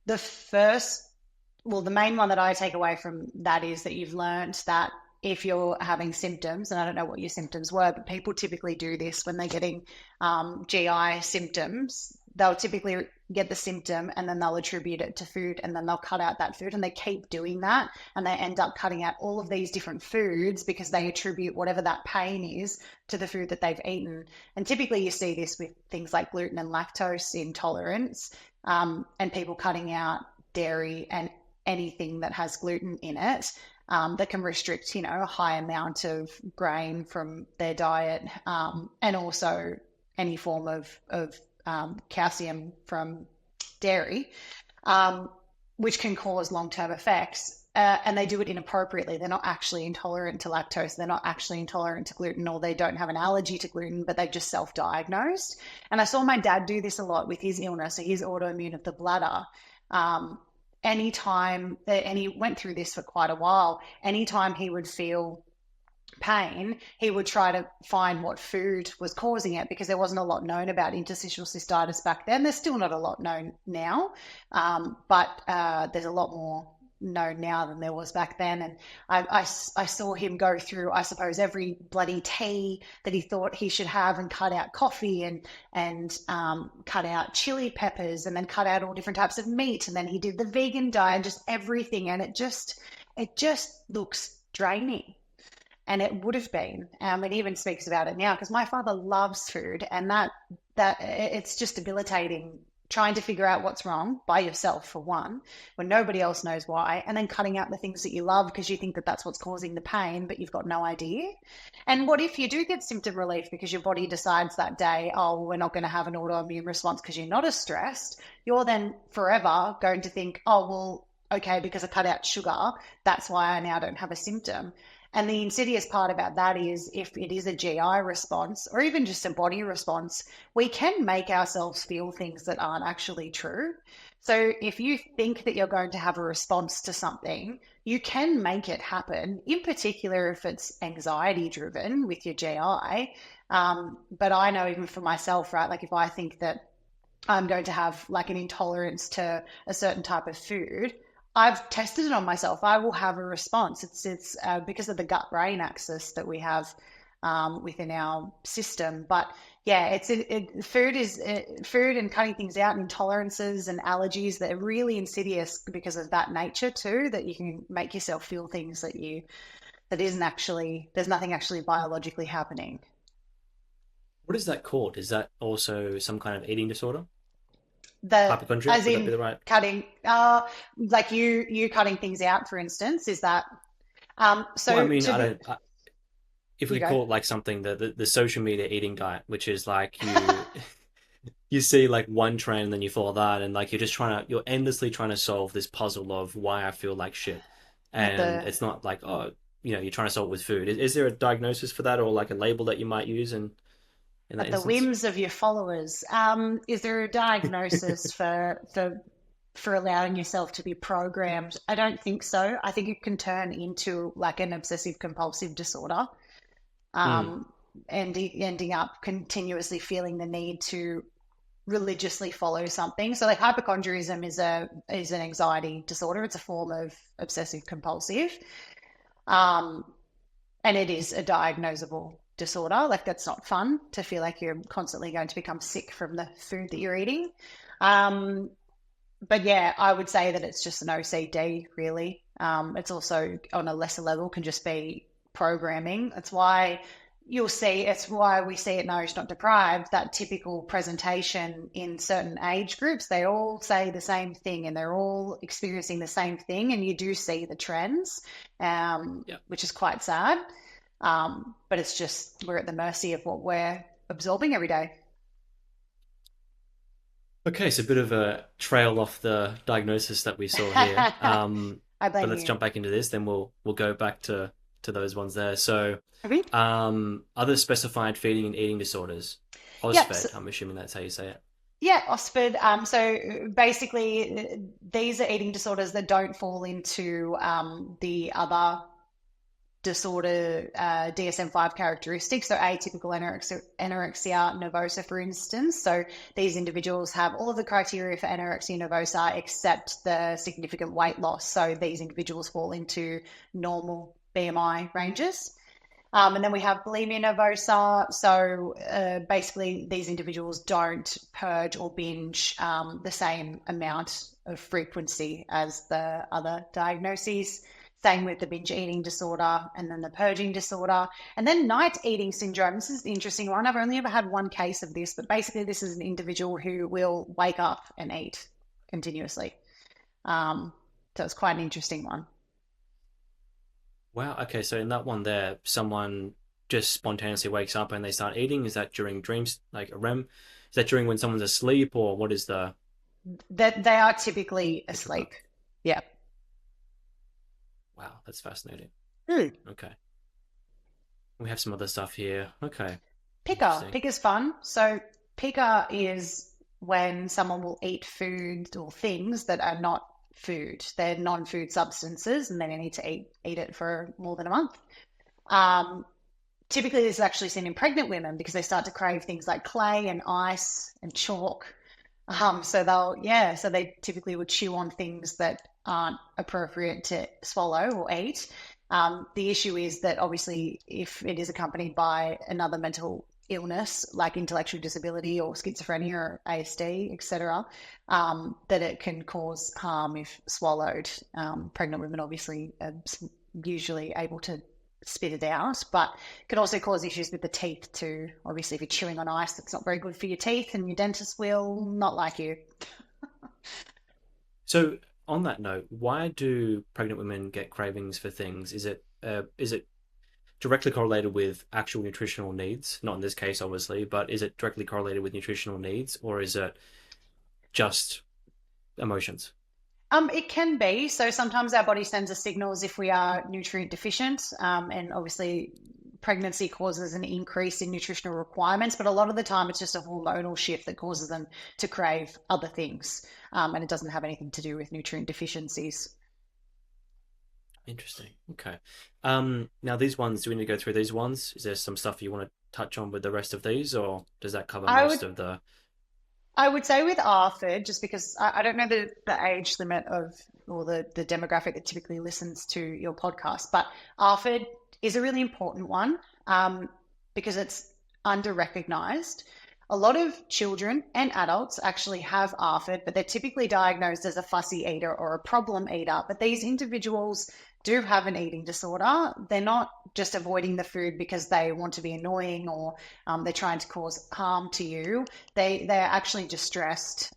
The first, well, the main one that I take away from that is that you've learned that if you're having symptoms, and I don't know what your symptoms were, but people typically do this when they're getting GI symptoms. They'll typically get the symptom and then they'll attribute it to food, and then they'll cut out that food, and they keep doing that, and they end up cutting out all of these different foods because they attribute whatever that pain is to the food that they've eaten. And typically you see this with things like gluten and lactose intolerance, and people cutting out dairy and anything that has gluten in it, that can restrict, a high amount of grain from their diet, and also any form of calcium from dairy, which can cause long-term effects. And they do it inappropriately. They're not actually intolerant to lactose. They're not actually intolerant to gluten, or they don't have an allergy to gluten, but they've just self-diagnosed. And I saw my dad do this a lot with his illness. So he's autoimmune of the bladder. Anytime, and he went through this for quite a while, anytime he would feel pain, he would try to find what food was causing it, because there wasn't a lot known about interstitial cystitis back then. There's still not a lot known now, but there's a lot more known now than there was back then. And I saw him go through, I suppose, every bloody tea that he thought he should have, and cut out coffee, and cut out chili peppers, and then cut out all different types of meat, and then he did the vegan diet, and just everything. And it just looks draining. And it would have been. It even speaks about it now, because my father loves food, and that it's just debilitating trying to figure out what's wrong by yourself, for one, when nobody else knows why, and then cutting out the things that you love because you think that that's what's causing the pain, but you've got no idea. And what if you do get symptom relief because your body decides that day, oh, we're not going to have an autoimmune response because you're not as stressed? You're then forever going to think, oh, well, okay, because I cut out sugar, that's why I now don't have a symptom. And the insidious part about that is if it is a GI response or even just a body response, we can make ourselves feel things that aren't actually true. So if you think that you're going to have a response to something, you can make it happen, in particular if it's anxiety driven with your GI. But I know even for myself, right, like if I think that I'm going to have like an intolerance to a certain type of food, I've tested it on myself. I will have a response. It's because of the gut brain axis that we have within our system. But yeah, food and cutting things out, and intolerances and allergies that are really insidious because of that nature too. That you can make yourself feel things that isn't actually, there's nothing actually biologically happening. What is that called? Is that also some kind of eating disorder? The Hypochondria? As Would that be in the right? cutting, like you cutting things out, for instance, is that Well, I so mean, to I be, don't. If you we go call it like something the social media eating diet, which is like you see like one trend and then you follow that, and like you're endlessly trying to solve this puzzle of why I feel like shit, at and the it's not like, oh, you're trying to solve it with food. Is there a diagnosis for that, or like a label that you might use in that at the instance? whims of your followers. Is there a diagnosis for allowing yourself to be programmed? I don't think so. I think it can turn into like an obsessive compulsive disorder, Mm. um, and ending up continuously feeling the need to religiously follow something. So like hypochondriaism is an anxiety disorder. It's a form of obsessive compulsive. Um, and it is a diagnosable disorder. Like that's not fun to feel like you're constantly going to become sick from the food that you're eating. Um, but yeah, I would say that it's just an OCD, really. It's also on a lesser level can just be programming. It's why we see at Nourish Not Deprived that typical presentation in certain age groups. They all say the same thing and they're all experiencing the same thing, and you do see the trends, Yeah. which is quite sad. But it's just we're at the mercy of what we're absorbing every day. Okay, so a bit of a trail off the diagnosis that we saw here. I But blame let's you. jump back into this, then we'll go back to those ones there. So, Okay. other specified feeding and eating disorders. Yep. So, OSFED, I'm assuming that's how you say it. yeah, OSPD. So basically, these are eating disorders that don't fall into the other disorder DSM-5 characteristics. So atypical anorexia nervosa, for instance. So these individuals have all of the criteria for anorexia nervosa except the significant weight loss. So these individuals fall into normal BMI ranges. And then we have bulimia nervosa. So basically, these individuals don't purge or binge the same amount of frequency as the other diagnoses. Same with the binge eating disorder and then the purging disorder. And then night eating syndrome. This is the interesting one. I've only ever had one case of this, but basically, this is an individual who will wake up and eat continuously. So it's quite an interesting one. Wow. Okay, so in that one there, someone just spontaneously wakes up and they start eating. Is that during dreams, like a REM? Is that during when someone's asleep, or what is That they are typically the trip up? asleep. Yeah. Wow, that's fascinating. Mm. Okay, we have some other stuff here. Okay, Picker. interesting. Picker's fun. So picker is when someone will eat food or things that are not food. They're non-food substances and they need to eat it for more than a month. Um, Typically this is actually seen in pregnant women because they start to crave things like clay and ice and chalk. So they typically would chew on things that aren't appropriate to swallow or eat. The issue is that obviously, if it is accompanied by another mental illness like intellectual disability or schizophrenia or ASD, etc., that it can cause harm if swallowed. Pregnant women obviously are usually able to spit it out, but it can also cause issues with the teeth too. Obviously, if you're chewing on ice, that's not very good for your teeth, and your dentist will not like you. So on that note, why do pregnant women get cravings for things? Is it directly correlated with actual nutritional needs? Not in this case, obviously, but is it directly correlated with nutritional needs, or is it just emotions? It can be. So sometimes our body sends us signals if we are nutrient deficient, and obviously pregnancy causes an increase in nutritional requirements, but a lot of the time it's just a hormonal shift that causes them to crave other things, and it doesn't have anything to do with nutrient deficiencies. Interesting. Okay. Now these ones, do we need to go through these ones? Is there some stuff you want to touch on with the rest of these, or does that cover I would most of the? I would say with ARFID, just because I don't know the age limit of or the demographic that typically listens to your podcast, but ARFID is a really important one, because it's under recognized. A lot of children and adults actually have ARFID, but they're typically diagnosed as a fussy eater or a problem eater. But these individuals do have an eating disorder. They're not just avoiding the food because they want to be annoying or they're trying to cause harm to you. They're actually distressed.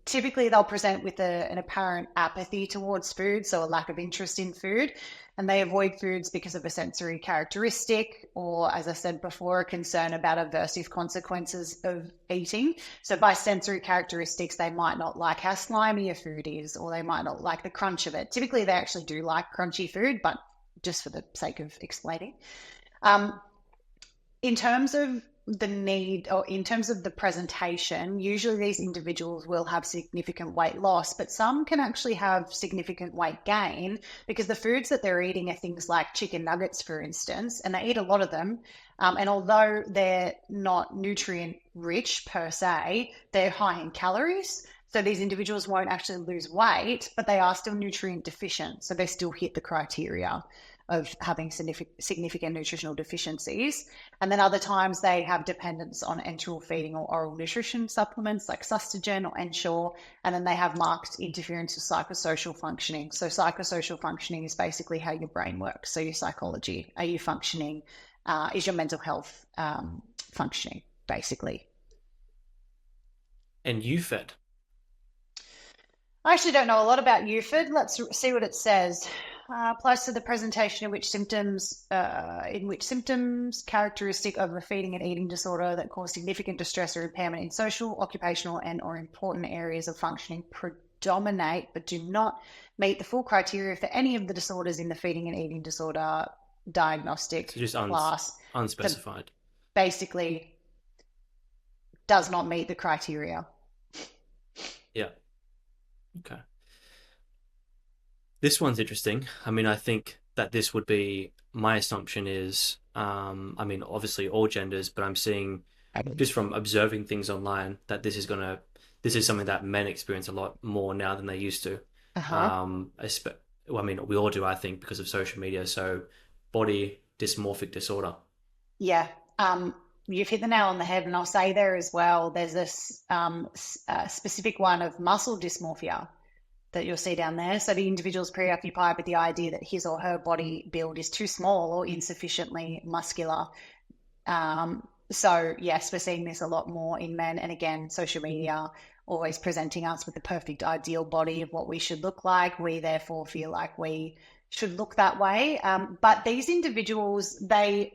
Typically they'll present with an apparent apathy towards food, so a lack of interest in food, and they avoid foods because of a sensory characteristic or, as I said before, a concern about aversive consequences of eating. So by sensory characteristics, they might not like how slimy a food is, or they might not like the crunch of it. Typically they actually do like crunchy food, but just for the sake of explaining. um, in terms of the need, or in terms of the presentation, usually these individuals will have significant weight loss, but some can actually have significant weight gain because the foods that they're eating are things like chicken nuggets, for instance, and they eat a lot of them. And although they're not nutrient rich per se, they're high in calories. So these individuals won't actually lose weight, but they are still nutrient deficient. So they still hit the criteria of having significant nutritional deficiencies. And then other times they have dependence on enteral feeding or oral nutrition supplements like Sustagen or Ensure. And then they have marked interference with psychosocial functioning. So psychosocial functioning is basically how your brain works. So your psychology, are you functioning? Is your mental health functioning, basically? And you fed. I actually don't know a lot about UFID. Let's see what it says. Applies to the presentation in which symptoms characteristic of a feeding and eating disorder that cause significant distress or impairment in social, occupational, and or important areas of functioning predominate, but do not meet the full criteria for any of the disorders in the feeding and eating disorder So diagnostic just class. So unspecified. basically, does not meet the criteria. Yeah. Okay. This one's interesting. I mean, I think that this would be my assumption is, I mean, obviously all genders, but I'm seeing just from observing things online that this is something that men experience a lot more now than they used to. Uh-huh. Well, I mean, we all do, I think, because of social media. So, body dysmorphic disorder. Yeah, you've hit the nail on the head, and I'll say there as well. There's this specific one of muscle dysmorphia that you'll see down there. So the individual's preoccupied with the idea that his or her body build is too small or insufficiently muscular. So yes, we're seeing this a lot more in men. And again, social media always presenting us with the perfect ideal body of what we should look like. We therefore feel like we should look that way. But these individuals, the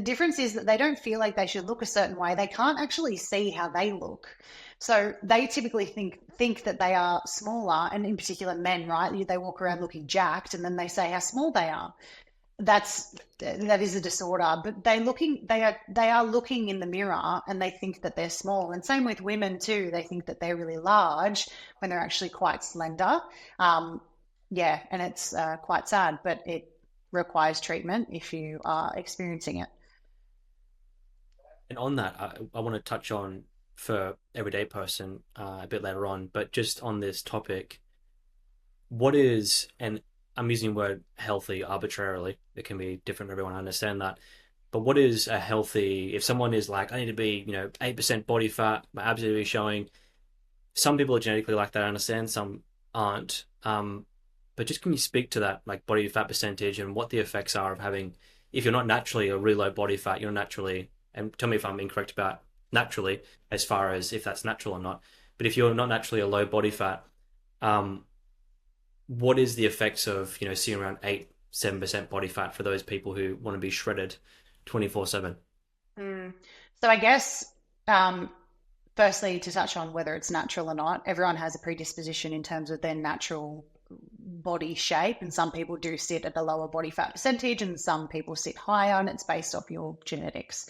difference is that they don't feel like they should look a certain way. They can't actually see how they look. So they typically think that they are smaller, and in particular men, right? They walk around looking jacked, and then they say how small they are. That is a disorder. But they are looking in the mirror and they think that they're small. And same with women too. They think that they're really large when they're actually quite slender. Yeah, and it's quite sad, but it requires treatment if you are experiencing it. And on that, I want to touch on for everyday person a bit later on, but just on this topic, what is, and I'm using the word healthy arbitrarily, it can be different for everyone, I understand that, but what is a healthy, if someone is like, I need to be, 8% body fat, my abs need to be showing, some people are genetically like that, I understand, some aren't. But just can you speak to that, like body fat percentage and what the effects are of having, if you're not naturally a really low body fat, you're naturally, and tell me if I'm incorrect about naturally, as far as if that's natural or not, but if you're not naturally a low body fat, Um, what is the effects of seeing around 8-7% body fat for those people who want to be shredded 24/7? Mm. So I guess, um, firstly, to touch on whether it's natural or not, everyone has a predisposition in terms of their natural body shape, and some people do sit at a lower body fat percentage, and some people sit higher, and it's based off your genetics.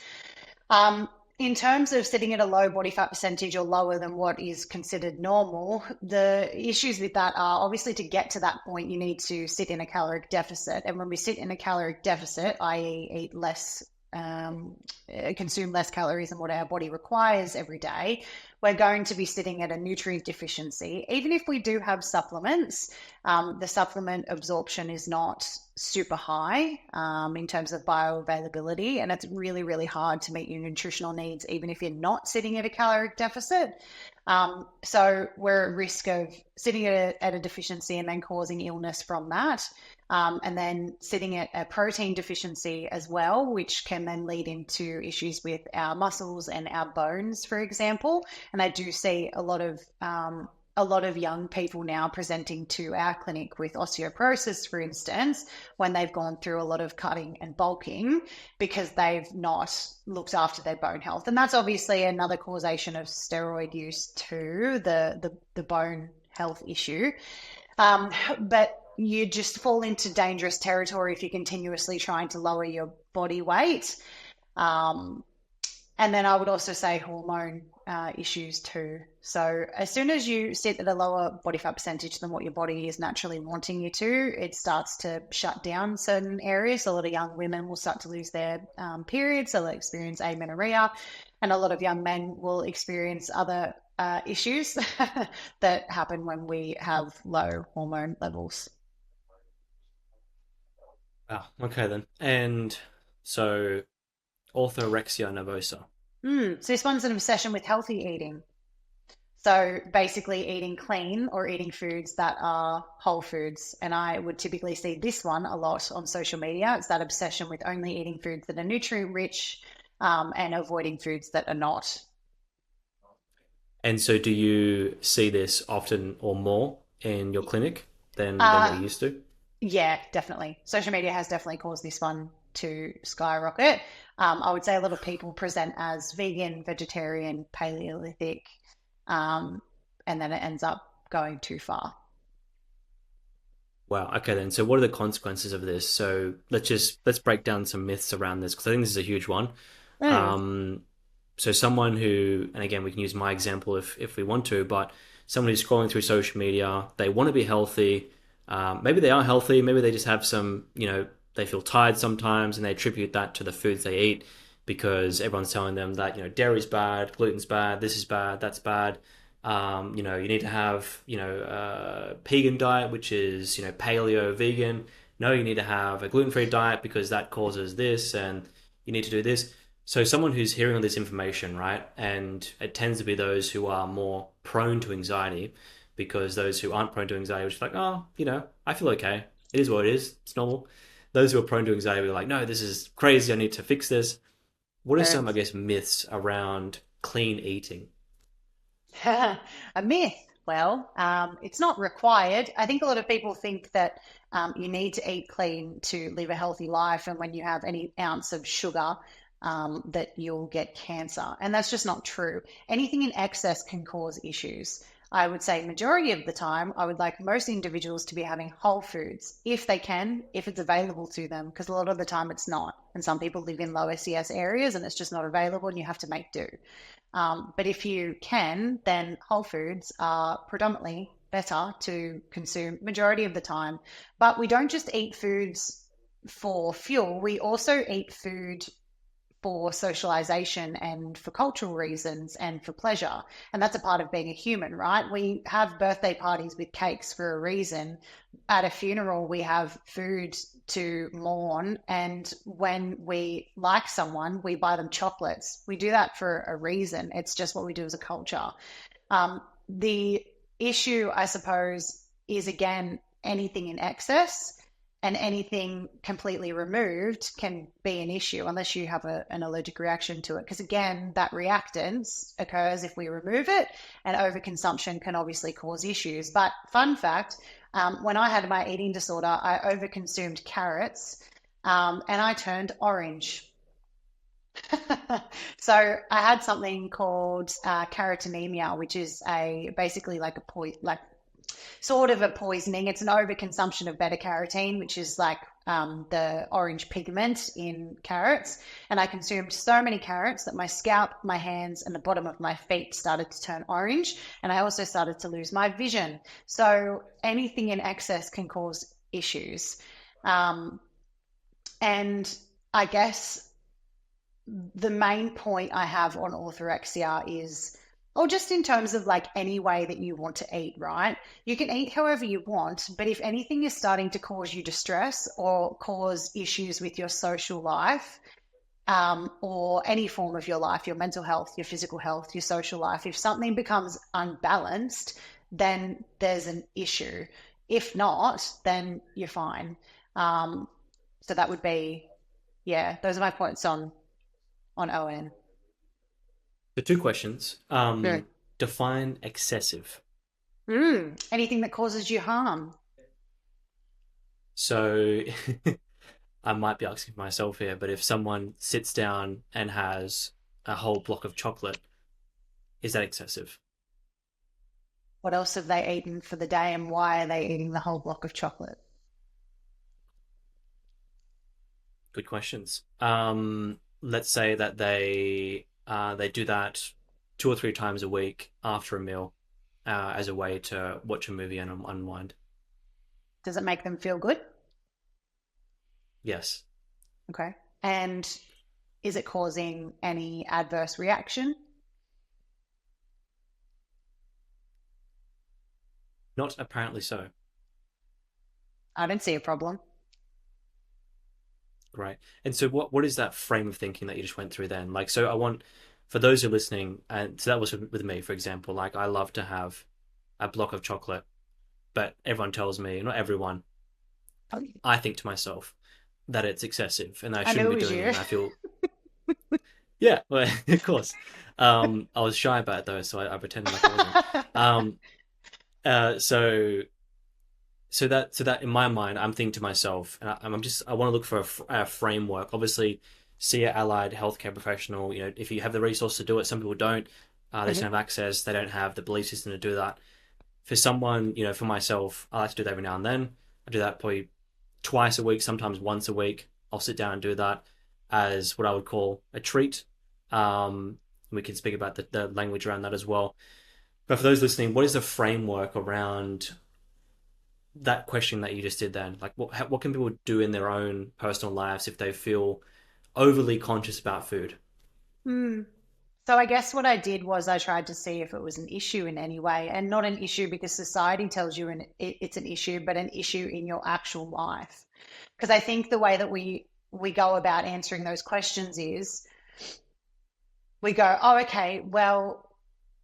Um, in terms of sitting at a low body fat percentage or lower than what is considered normal, the issues with that are obviously to get to that point, you need to sit in a caloric deficit. And when we sit in a caloric deficit, i.e., eat less, consume less calories than what our body requires every day, we're going to be sitting at a nutrient deficiency. Even if we do have supplements, the supplement absorption is not super high in terms of bioavailability, and it's really, really hard to meet your nutritional needs, even if you're not sitting at a caloric deficit. So we're at risk of sitting at a deficiency and then causing illness from that. And then sitting at a protein deficiency as well, which can then lead into issues with our muscles and our bones, for example. And I do see a lot of young people now presenting to our clinic with osteoporosis, for instance, when they've gone through a lot of cutting and bulking because they've not looked after their bone health. And that's obviously another causation of steroid use too, the bone health issue. But you just fall into dangerous territory if you're continuously trying to lower your body weight. And then I would also say hormone issues too. So as soon as you sit at a lower body fat percentage than what your body is naturally wanting you to, it starts to shut down certain areas. A lot of young women will start to lose their periods, so they'll experience amenorrhea, and a lot of young men will experience other issues that happen when we have low hormone levels. Wow. Okay then. And so orthorexia nervosa. So this one's an obsession with healthy eating. So basically eating clean or eating foods that are whole foods. And I would typically see this one a lot on social media. It's that obsession with only eating foods that are nutrient rich, and avoiding foods that are not. And so do you see this often or more in your clinic than what Uh, you used to? yeah, definitely. Social media has definitely caused this one to skyrocket. I would say a lot of people present as vegan, vegetarian, Paleolithic, um, and then it ends up going too far. Wow. Okay then. So what are the consequences of this? So let's break down some myths around this because I think this is a huge one. Mm. Um, so someone who, and again, we can use my example if we want to, but someone who's scrolling through social media, they want to be healthy. Maybe they are healthy. Maybe they just have some, they feel tired sometimes, and they attribute that to the foods they eat because everyone's telling them that dairy's bad, gluten's bad, this is bad, that's bad. You need to have vegan diet, which is paleo vegan. No, you need to have a gluten-free diet because that causes this, and you need to do this. So someone who's hearing all this information, right, and it tends to be those who are more prone to anxiety, because those who aren't prone to anxiety are just like, oh, I feel okay. It is what it is. It's normal. Those who are prone to anxiety are like, no, this is crazy. I need to fix this. What are Uh, some, I guess, myths around clean eating? a myth. Well, it's not required. I think a lot of people think that you need to eat clean to live a healthy life, and when you have any ounce of sugar, that you'll get cancer. And that's just not true. Anything in excess can cause issues. I would say majority of the time, I would like most individuals to be having whole foods if they can, if it's available to them, because a lot of the time it's not. And some people live in low SES areas and it's just not available and you have to make do. But if you can, then whole foods are predominantly better to consume majority of the time. But we don't just eat foods for fuel, we also eat food for socialization and for cultural reasons and for pleasure. And that's a part of being a human, right? We have birthday parties with cakes for a reason. At a funeral, we have food to mourn. And when we like someone, we buy them chocolates. We do that for a reason. It's just what we do as a culture. The issue, I suppose, is again anything in excess. and anything completely removed can be an issue unless you have an allergic reaction to it. Because again, that reactance occurs if we remove it, and overconsumption can obviously cause issues. But fun fact, when I had my eating disorder, I overconsumed carrots, and I turned orange. So I had something called carotenemia, which is a basically like a like sort of a poisoning. It's an overconsumption of beta carotene, which is like the orange pigment in carrots. And I consumed so many carrots that my scalp, my hands, and the bottom of my feet started to turn orange. And I also started to lose my vision. So anything in excess can cause issues. Um, and I guess the main point I have on orthorexia is, or just in terms of like any way that you want to eat, right? You can eat however you want, but if anything is starting to cause you distress or cause issues with your social life, or any form of your life, your mental health, your physical health, your social life, if something becomes unbalanced, then there's an issue. If not, then you're fine. So that would be, yeah, those are my points on ON. The two questions. Yeah. Define excessive. Anything that causes you harm. So I might be asking myself here, but if someone sits down and has a whole block of chocolate, is that excessive? What else have they eaten for the day, and why are they eating the whole block of chocolate? Good questions. Let's say that they do that 2 or 3 times a week after a meal, as a way to watch a movie and unwind. Does it make them feel good? Yes, Okay. And is it causing any adverse reaction? not apparently so. I don't see a problem. Great. And so what is that frame of thinking that you just went through then? Like, so I want, for those who are listening, and so that was with me, for example, like I love to have a block of chocolate, but everyone tells me, not everyone, I think to myself that it's excessive and I I knew shouldn't it be was doing it. you. And I feel, yeah, well, of course. I was shy about it though, so I pretended like I wasn't. Um, so so that in my mind, I'm thinking to myself, and I want to look for a framework. Obviously, see an allied healthcare professional. You know, if you have the resource to do it, some people don't. They just don't Mhm. have access. They don't have the belief system to do that. For someone, you know, for myself, I like to do that every now and then. I do that probably twice a week, sometimes once a week. I'll sit down and do that as what I would call a treat. We can speak about the language around that as well. But for those listening, what is the framework around that question that you just did then? Like, what can people do in their own personal lives if they feel overly conscious about food? Hmm. So I guess what I did was I tried to see if it was an issue in any way, and not an issue because society tells you it's an issue, but an issue in your actual life. Because I think the way that we go about answering those questions is we go, oh, okay, well,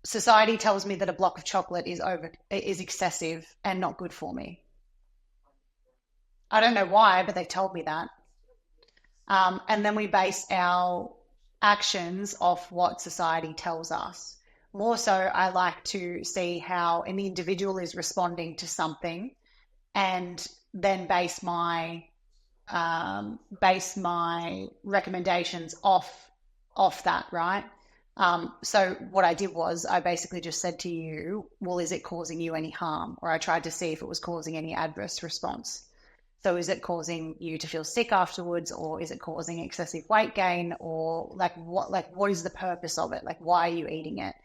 society tells me that a block of chocolate is excessive and not good for me. I don't know why, but they told me that. And then we base our actions off what society tells us. More so, I like to see how an individual is responding to something, and then base my recommendations off that, right? So what I did was I basically just said to you, well, is it causing you any harm? Or I tried to see if it was causing any adverse response. So is it causing you to feel sick afterwards, or is it causing excessive weight gain, or like what is the purpose of it? Like why are you eating it?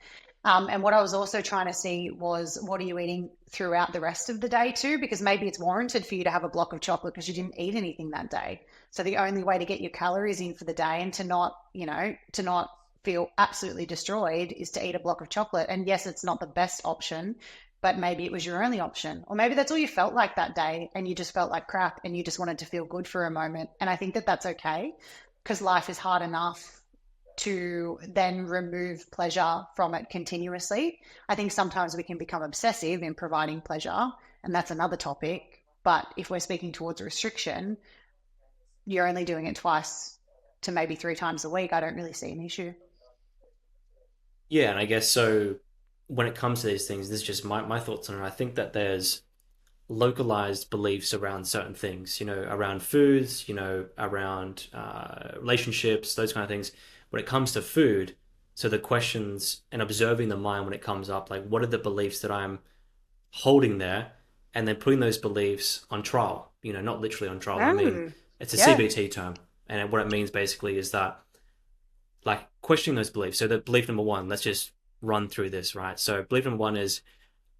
And what I was also trying to see was what are you eating throughout the rest of the day too? Because maybe it's warranted for you to have a block of chocolate because you didn't eat anything that day. So the only way to get your calories in for the day and to not feel absolutely destroyed is to eat a block of chocolate. And yes, it's not the best option, but maybe it was your only option. Or maybe that's all you felt like that day and you just felt like crap and you just wanted to feel good for a moment. And I think that that's okay because life is hard enough to then remove pleasure from it continuously. I think sometimes we can become obsessive in providing pleasure, and that's another topic. But if we're speaking towards restriction, you're only doing it twice to maybe 3 times a week. I don't really see an issue. Yeah, and I guess so when it comes to these things, this is just my thoughts on it. I think that there's localized beliefs around certain things, around foods, around relationships, those kind of things. When it comes to food, so the questions and observing the mind when it comes up, like what are the beliefs that I'm holding there, and then putting those beliefs on trial, not literally on trial. I mean, Mm, it's a yeah. CBT term. And what it means basically is that, like, questioning those beliefs. So, the belief number one, let's just run through this, right? So, belief number one is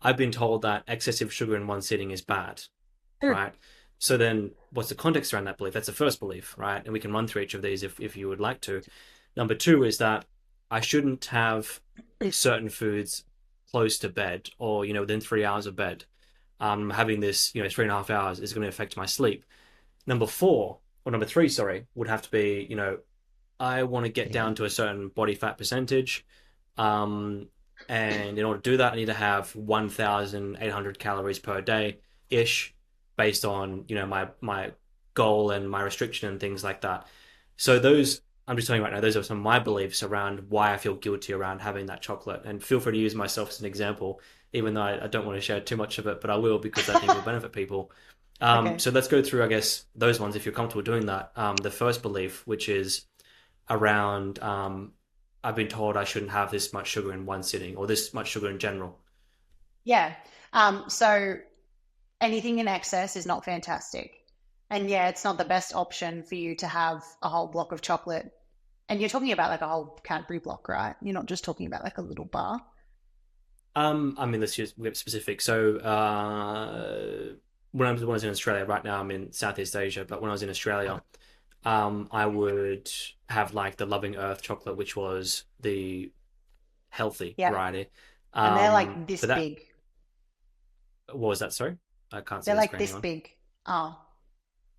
I've been told that excessive sugar in one sitting is bad, Mm, right? So then what's the context around that belief? That's the first belief, right? And we can run through each of these if you would like to. Number two is that I shouldn't have mm, certain foods close to bed, or, within 3 hours of bed. Having this, 3.5 hours is going to affect my sleep. Number four, or number three, sorry, would have to be, I want to get down to a certain body fat percentage. Um, and in order to do that, I need to have 1,800 calories per day ish, based on, my goal and my restriction and things like that. So those, I'm just telling you right now, those are some of my beliefs around why I feel guilty around having that chocolate. And feel free to use myself as an example, even though I don't want to share too much of it, but I will, because I think it'll benefit people. okay. So let's go through, I guess, those ones if you're comfortable doing that. The first belief, which is around I've been told I shouldn't have this much sugar in one sitting, or this much sugar in general. Yeah. So anything in excess is not fantastic. And yeah, it's not the best option for you to have a whole block of chocolate. And you're talking about like a whole Cadbury block, right? You're not just talking about like a little bar. I mean, let's just get specific. So, when I was in Australia, right now I'm in Southeast Asia, but when I was in Australia, I would have like the Loving Earth chocolate, which was the healthy Yeah. variety. And they're like this But that, big. what was that? Sorry, I can't see They're the like screen. this Hang on. big. Oh,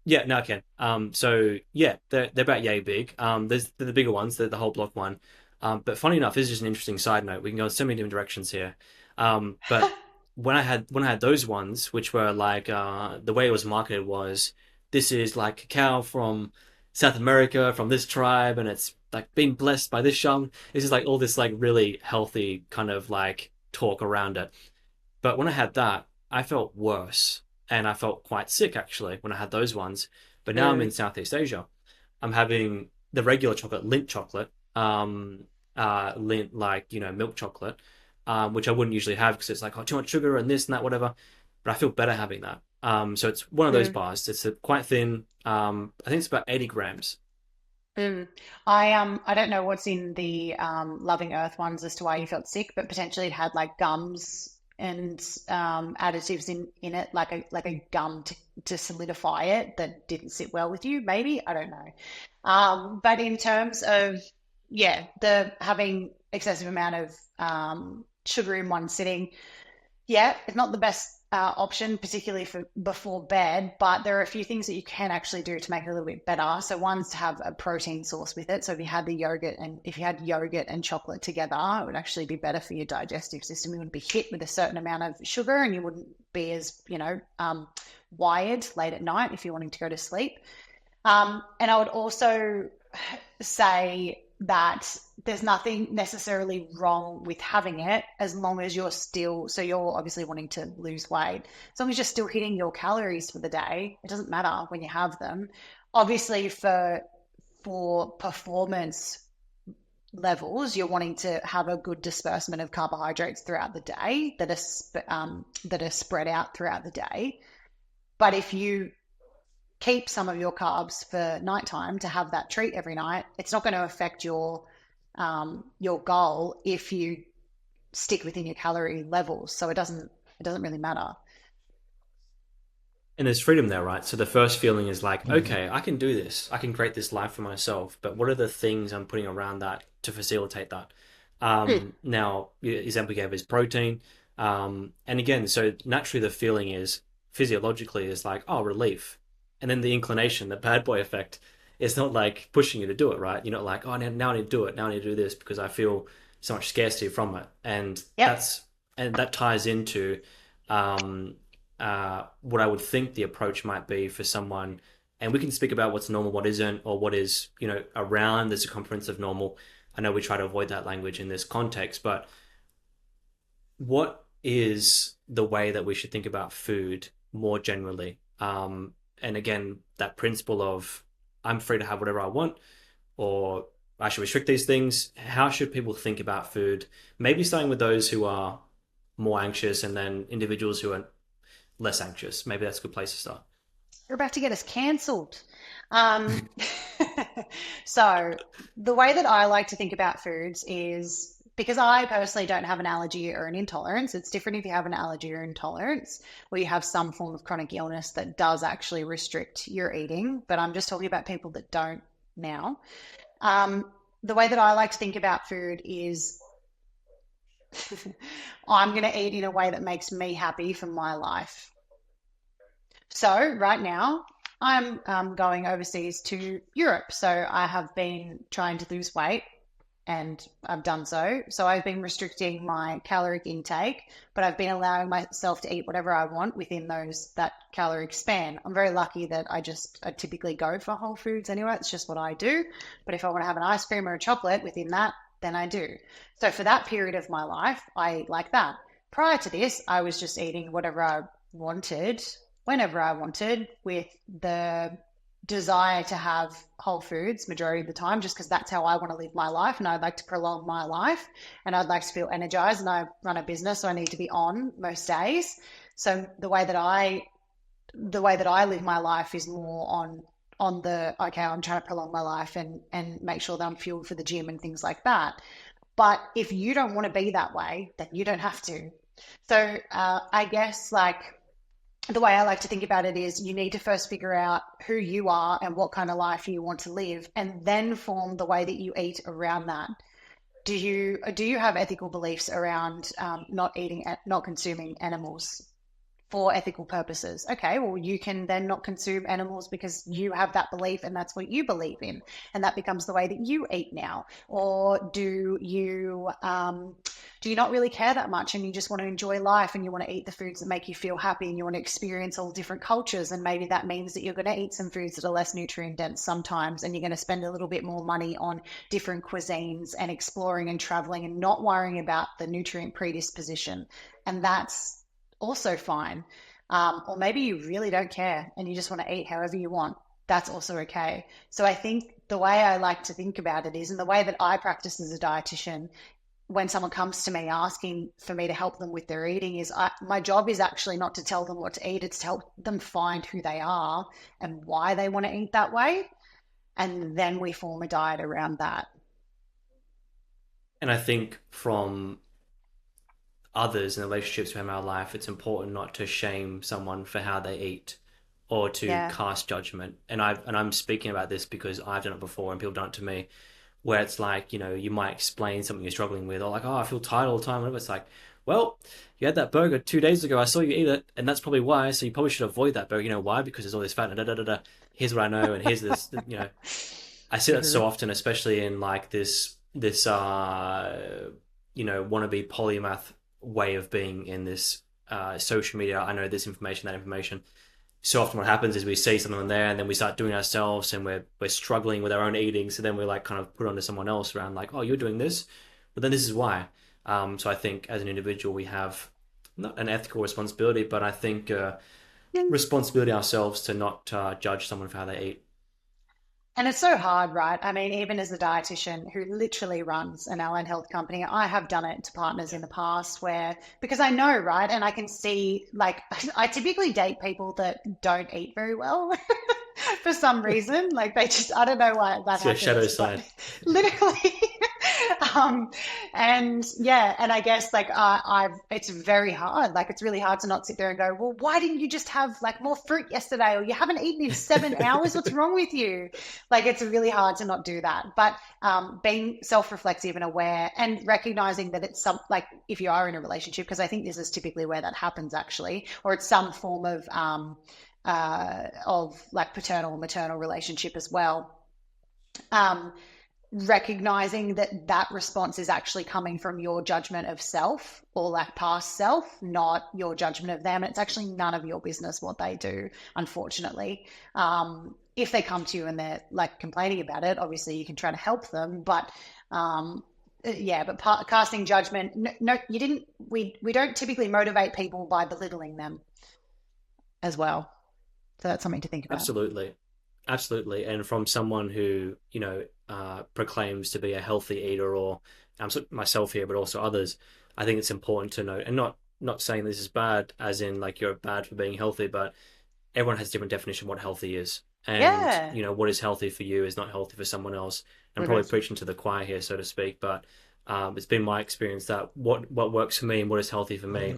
Yeah, no, I can. So yeah, they're about yay big. There's the bigger ones, the whole block one. But funny enough, this is just an interesting side note. We can go in so many different directions here. But when I had those ones, which were like the way it was marketed was, this is like cacao from South America, from this tribe, and it's like been blessed by this shaman. It's just like all this like really healthy kind of like talk around it. But when I had that, I felt worse. And I felt quite sick actually when I had those ones. But now I'm in mm, Southeast Asia. I'm having the regular chocolate, Lindt chocolate, Lindt, like, milk chocolate, which I wouldn't usually have because it's like, oh, too much sugar and this and that, whatever. But I feel better having that. So it's one of those mm, bars. It's quite thin. I think it's about 80 grams. mm. I don't know what's in the Loving Earth ones as to why you felt sick, but potentially it had like gums and additives in it, like a gum to solidify it that didn't sit well with you. Maybe I don't know. But in terms of yeah, the having excessive amount of sugar in one sitting, yeah, it's not the best option, particularly for before bed, but there are a few things that you can actually do to make it a little bit better. So one's to have a protein source with it. So if you had yogurt and chocolate together, it would actually be better for your digestive system. You wouldn't be hit with a certain amount of sugar and you wouldn't be as, wired late at night if you're wanting to go to sleep. And I would also say that there's nothing necessarily wrong with having it as long as so you're obviously wanting to lose weight. As long as you're still hitting your calories for the day, it doesn't matter when you have them. Obviously, for performance levels, you're wanting to have a good disbursement of carbohydrates throughout the day that are spread out throughout the day. But if you keep some of your carbs for nighttime to have that treat every night, it's not going to affect your goal if you stick within your calorie levels. So it doesn't really matter. And there's freedom there, right? So the first feeling is like, okay, I can do this. I can create this life for myself. But what are the things I'm putting around that to facilitate that? Mm. Now, the example you gave is protein. And again, so naturally the feeling is physiologically is like, oh, relief. And then the inclination, the bad boy effect, is not like pushing you to do it, right? You're not like, oh, now I need to do it. Now I need to do this because I feel so much scarcity from it. And Yep. that ties into um, what I would think the approach might be for someone, and we can speak about what's normal, what isn't, or what is, around the circumference of normal. I know we try to avoid that language in this context, but what is the way that we should think about food more generally? And again, that principle of I'm free to have whatever I want, or I should restrict these things. How should people think about food? Maybe starting with those who are more anxious and then individuals who are less anxious. Maybe that's a good place to start. You're about to get us cancelled. Um, so the way that I like to think about foods is because I personally don't have an allergy or an intolerance. It's different if you have an allergy or intolerance, or you have some form of chronic illness that does actually restrict your eating. But I'm just talking about people that don't now. Um, the way that I like to think about food is I'm going to eat in a way that makes me happy for my life. So right now, I'm going overseas to Europe. So I have been trying to lose weight and I've done so. So I've been restricting my caloric intake, but I've been allowing myself to eat whatever I want within that caloric span. I'm very lucky that I typically go for whole foods anyway. It's just what I do. But if I want to have an ice cream or a chocolate within that, then I do. So for that period of my life, I eat like that. Prior to this, I was just eating whatever I wanted, whenever I wanted, with the desire to have whole foods majority of the time, just because that's how I want to live my life and I'd like to prolong my life and I'd like to feel energized, and I run a business, so I need to be on most days. So the way that I live my life is more on the okay, I'm trying to prolong my life and make sure that I'm fueled for the gym and things like that. But if you don't want to be that way, then you don't have to. So I guess like the way I like to think about it is you need to first figure out who you are and what kind of life you want to live, and then form the way that you eat around that. Do you have ethical beliefs around not consuming animals for ethical purposes? Okay, well, you can then not consume animals because you have that belief and that's what you believe in, and that becomes the way that you eat now. Or do you not really care that much and you just want to enjoy life and you want to eat the foods that make you feel happy and you want to experience all different cultures, and maybe that means that you're going to eat some foods that are less nutrient dense sometimes, and you're going to spend a little bit more money on different cuisines and exploring and traveling and not worrying about the nutrient predisposition, and that's also fine. Or maybe you really don't care and you just want to eat however you want. That's also okay. So I think the way I like to think about it is, and the way that I practice as a dietitian, when someone comes to me asking for me to help them with their eating, is my job is actually not to tell them what to eat. It's to help them find who they are and why they want to eat that way. And then we form a diet around that. And I think from others and the relationships we have in our life, it's important not to shame someone for how they eat or to Yeah. cast judgment. And I'm speaking about this because I've done it before and people done it to me, where it's like, you might explain something you're struggling with, or like, oh, I feel tired all the time. Whatever. It's like, well, you had that burger 2 days ago. I saw you eat it, and that's probably why. So you probably should avoid that burger. You know why? Because there's all this fat and da da da da. Here's what I know, and here's this. I see that so Mhm. often, especially in like this wannabe polymath way of being in this social media. I know this information, that information. So often what happens is we see something on there and then we start doing it ourselves, and we're struggling with our own eating. So then we're like kind of put onto someone else around like, oh, you're doing this, but then this is why. So I think as an individual we have not an ethical responsibility, but I think responsibility ourselves to not judge someone for how they eat. And it's so hard, right? I mean, even as a dietitian who literally runs an allied health company, I have done it to partners in the past where, because I know, right? And I can see, like, I typically date people that don't eat very well for some reason. Like, I don't know why that It's your shadow happens, but side. literally. Um, and yeah, and I guess like it's very hard. Like it's really hard to not sit there and go, well, why didn't you just have like more fruit yesterday? Or you haven't eaten in 7 hours. What's wrong with you? Like it's really hard to not do that. But being self-reflective and aware and recognizing that it's like if you are in a relationship, because I think this is typically where that happens actually, or it's some form of like paternal or maternal relationship as well. Um, recognizing that that response is actually coming from your judgment of self or like past self, not your judgment of them. It's actually none of your business what they do, unfortunately. If they come to you and they're like complaining about it, obviously you can try to help them, but yeah, but casting judgment, no, no, you didn't. We don't typically motivate people by belittling them as well. So that's something to think about. Absolutely. Absolutely. And from someone who, proclaims to be a healthy eater, or myself here, but also others, I think it's important to note, and not saying this is bad, as in like you're bad for being healthy, but everyone has a different definition of what healthy is. And, Yeah. what is healthy for you is not healthy for someone else. I'm Hmm. probably preaching to the choir here, so to speak, but it's been my experience that what works for me and what is healthy for me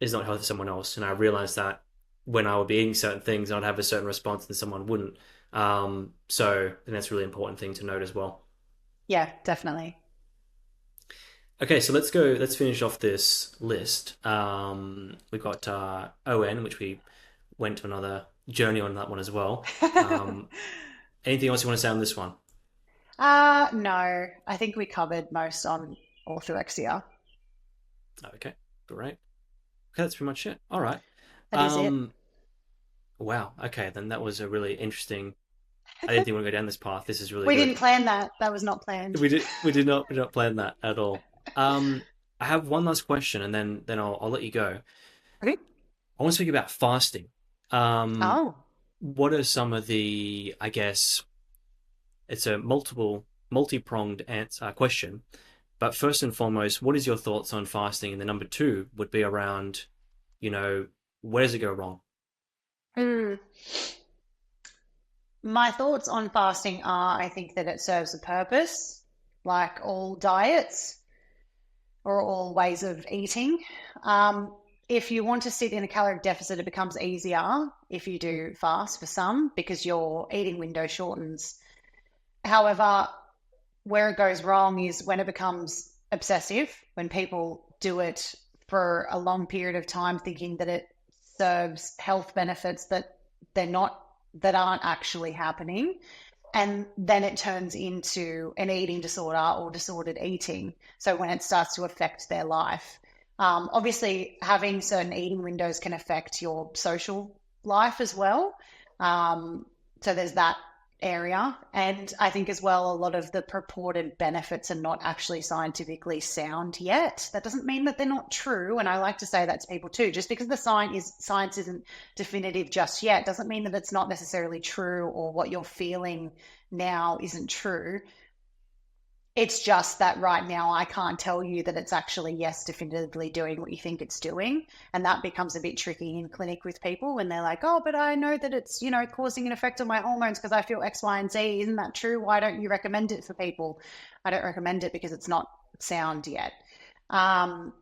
is not healthy for someone else. And I realized that when I would be eating certain things, I'd have a certain response and someone wouldn't. So I think that's a really important thing to note as well. Yeah, definitely. Okay, so let's go. Let's finish off this list. We've got ON, which we went to another journey on that one as well. Um, Anything else you want to say on this one? No, I think we covered most on orthorexia. Okay, great. Okay, that's pretty much it. All right. That is it. Um, wow. Okay, then that was a really interesting. I didn't think we were going to go down this path. This is really We good. didn't plan that. That was not planned. We did not plan that at all. I have one last question, and then I'll let you go. Okay. I want to speak about fasting. Um, Oh. what are some of the, I guess, it's a multi-pronged answer question, but first and foremost, what is your thoughts on fasting? And the number two would be around, you know, where does it go wrong? Hmm. My thoughts on fasting are I think that it serves a purpose, like all diets or all ways of eating. Um, if you want to sit in a caloric deficit, it becomes easier if you do fast for some because your eating window shortens. However, where it goes wrong is when it becomes obsessive, when people do it for a long period of time thinking that it serves health benefits that they're not, that aren't actually happening. And then it turns into an eating disorder or disordered eating. So when it starts to affect their life, obviously having certain eating windows can affect your social life as well. So there's that area. And I think as well, a lot of the purported benefits are not actually scientifically sound yet. That doesn't mean that they're not true. And I like to say that to people too. Just because the science isn't definitive just yet doesn't mean that it's not necessarily true or what you're feeling now isn't true. It's just that right now I can't tell you that it's actually, yes, definitively doing what you think it's doing. And that becomes a bit tricky in clinic with people when they're like, oh, but I know that it's, causing an effect on my hormones because I feel X, Y, and Z. Isn't that true? Why don't you recommend it for people? I don't recommend it because it's not sound yet. Um,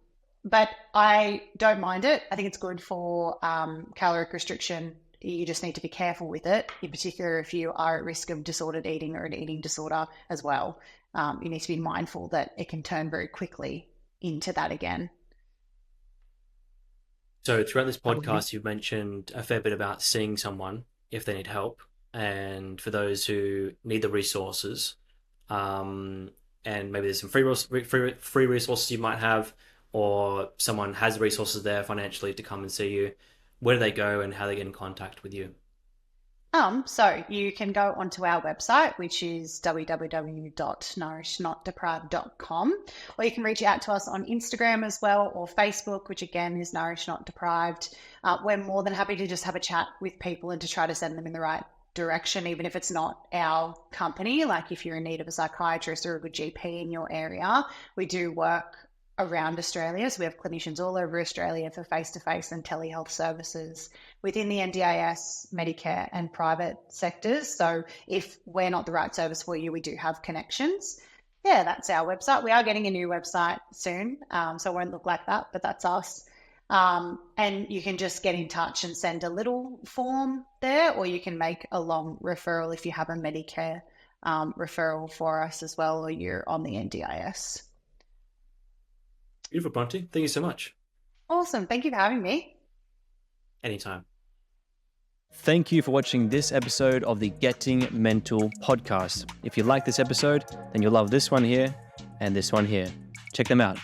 but I don't mind it. I think it's good for caloric restriction. You just need to be careful with it, in particular if you are at risk of disordered eating or an eating disorder as well. You need to be mindful that it can turn very quickly into that again. So throughout this podcast, you've mentioned a fair bit about seeing someone if they need help, and for those who need the resources, um, and maybe there's some free resources you might have, or someone has the resources there financially to come and see you. Where do they go, and how they get in contact with you? So you can go onto our website, which is www.nourishnotdeprived.com, or you can reach out to us on Instagram as well, or Facebook, which again is Nourish Not Deprived. We're more than happy to just have a chat with people and to try to send them in the right direction, even if it's not our company. Like if you're in need of a psychiatrist or a good GP in your area, we do work around Australia. So we have clinicians all over Australia for face-to-face and telehealth services within the NDIS, Medicare, and private sectors. So if we're not the right service for you, we do have connections. Yeah, that's our website. We are getting a new website soon, so it won't look like that, but that's us. And you can just get in touch and send a little form there, or you can make a long referral if you have a Medicare referral for us as well, or you're on the NDIS. Beautiful, Bronte. Thank you so much. Awesome. Thank you for having me. Anytime. Thank you for watching this episode of the Getting Mental podcast. If you like this episode, then you'll love this one here and this one here. Check them out.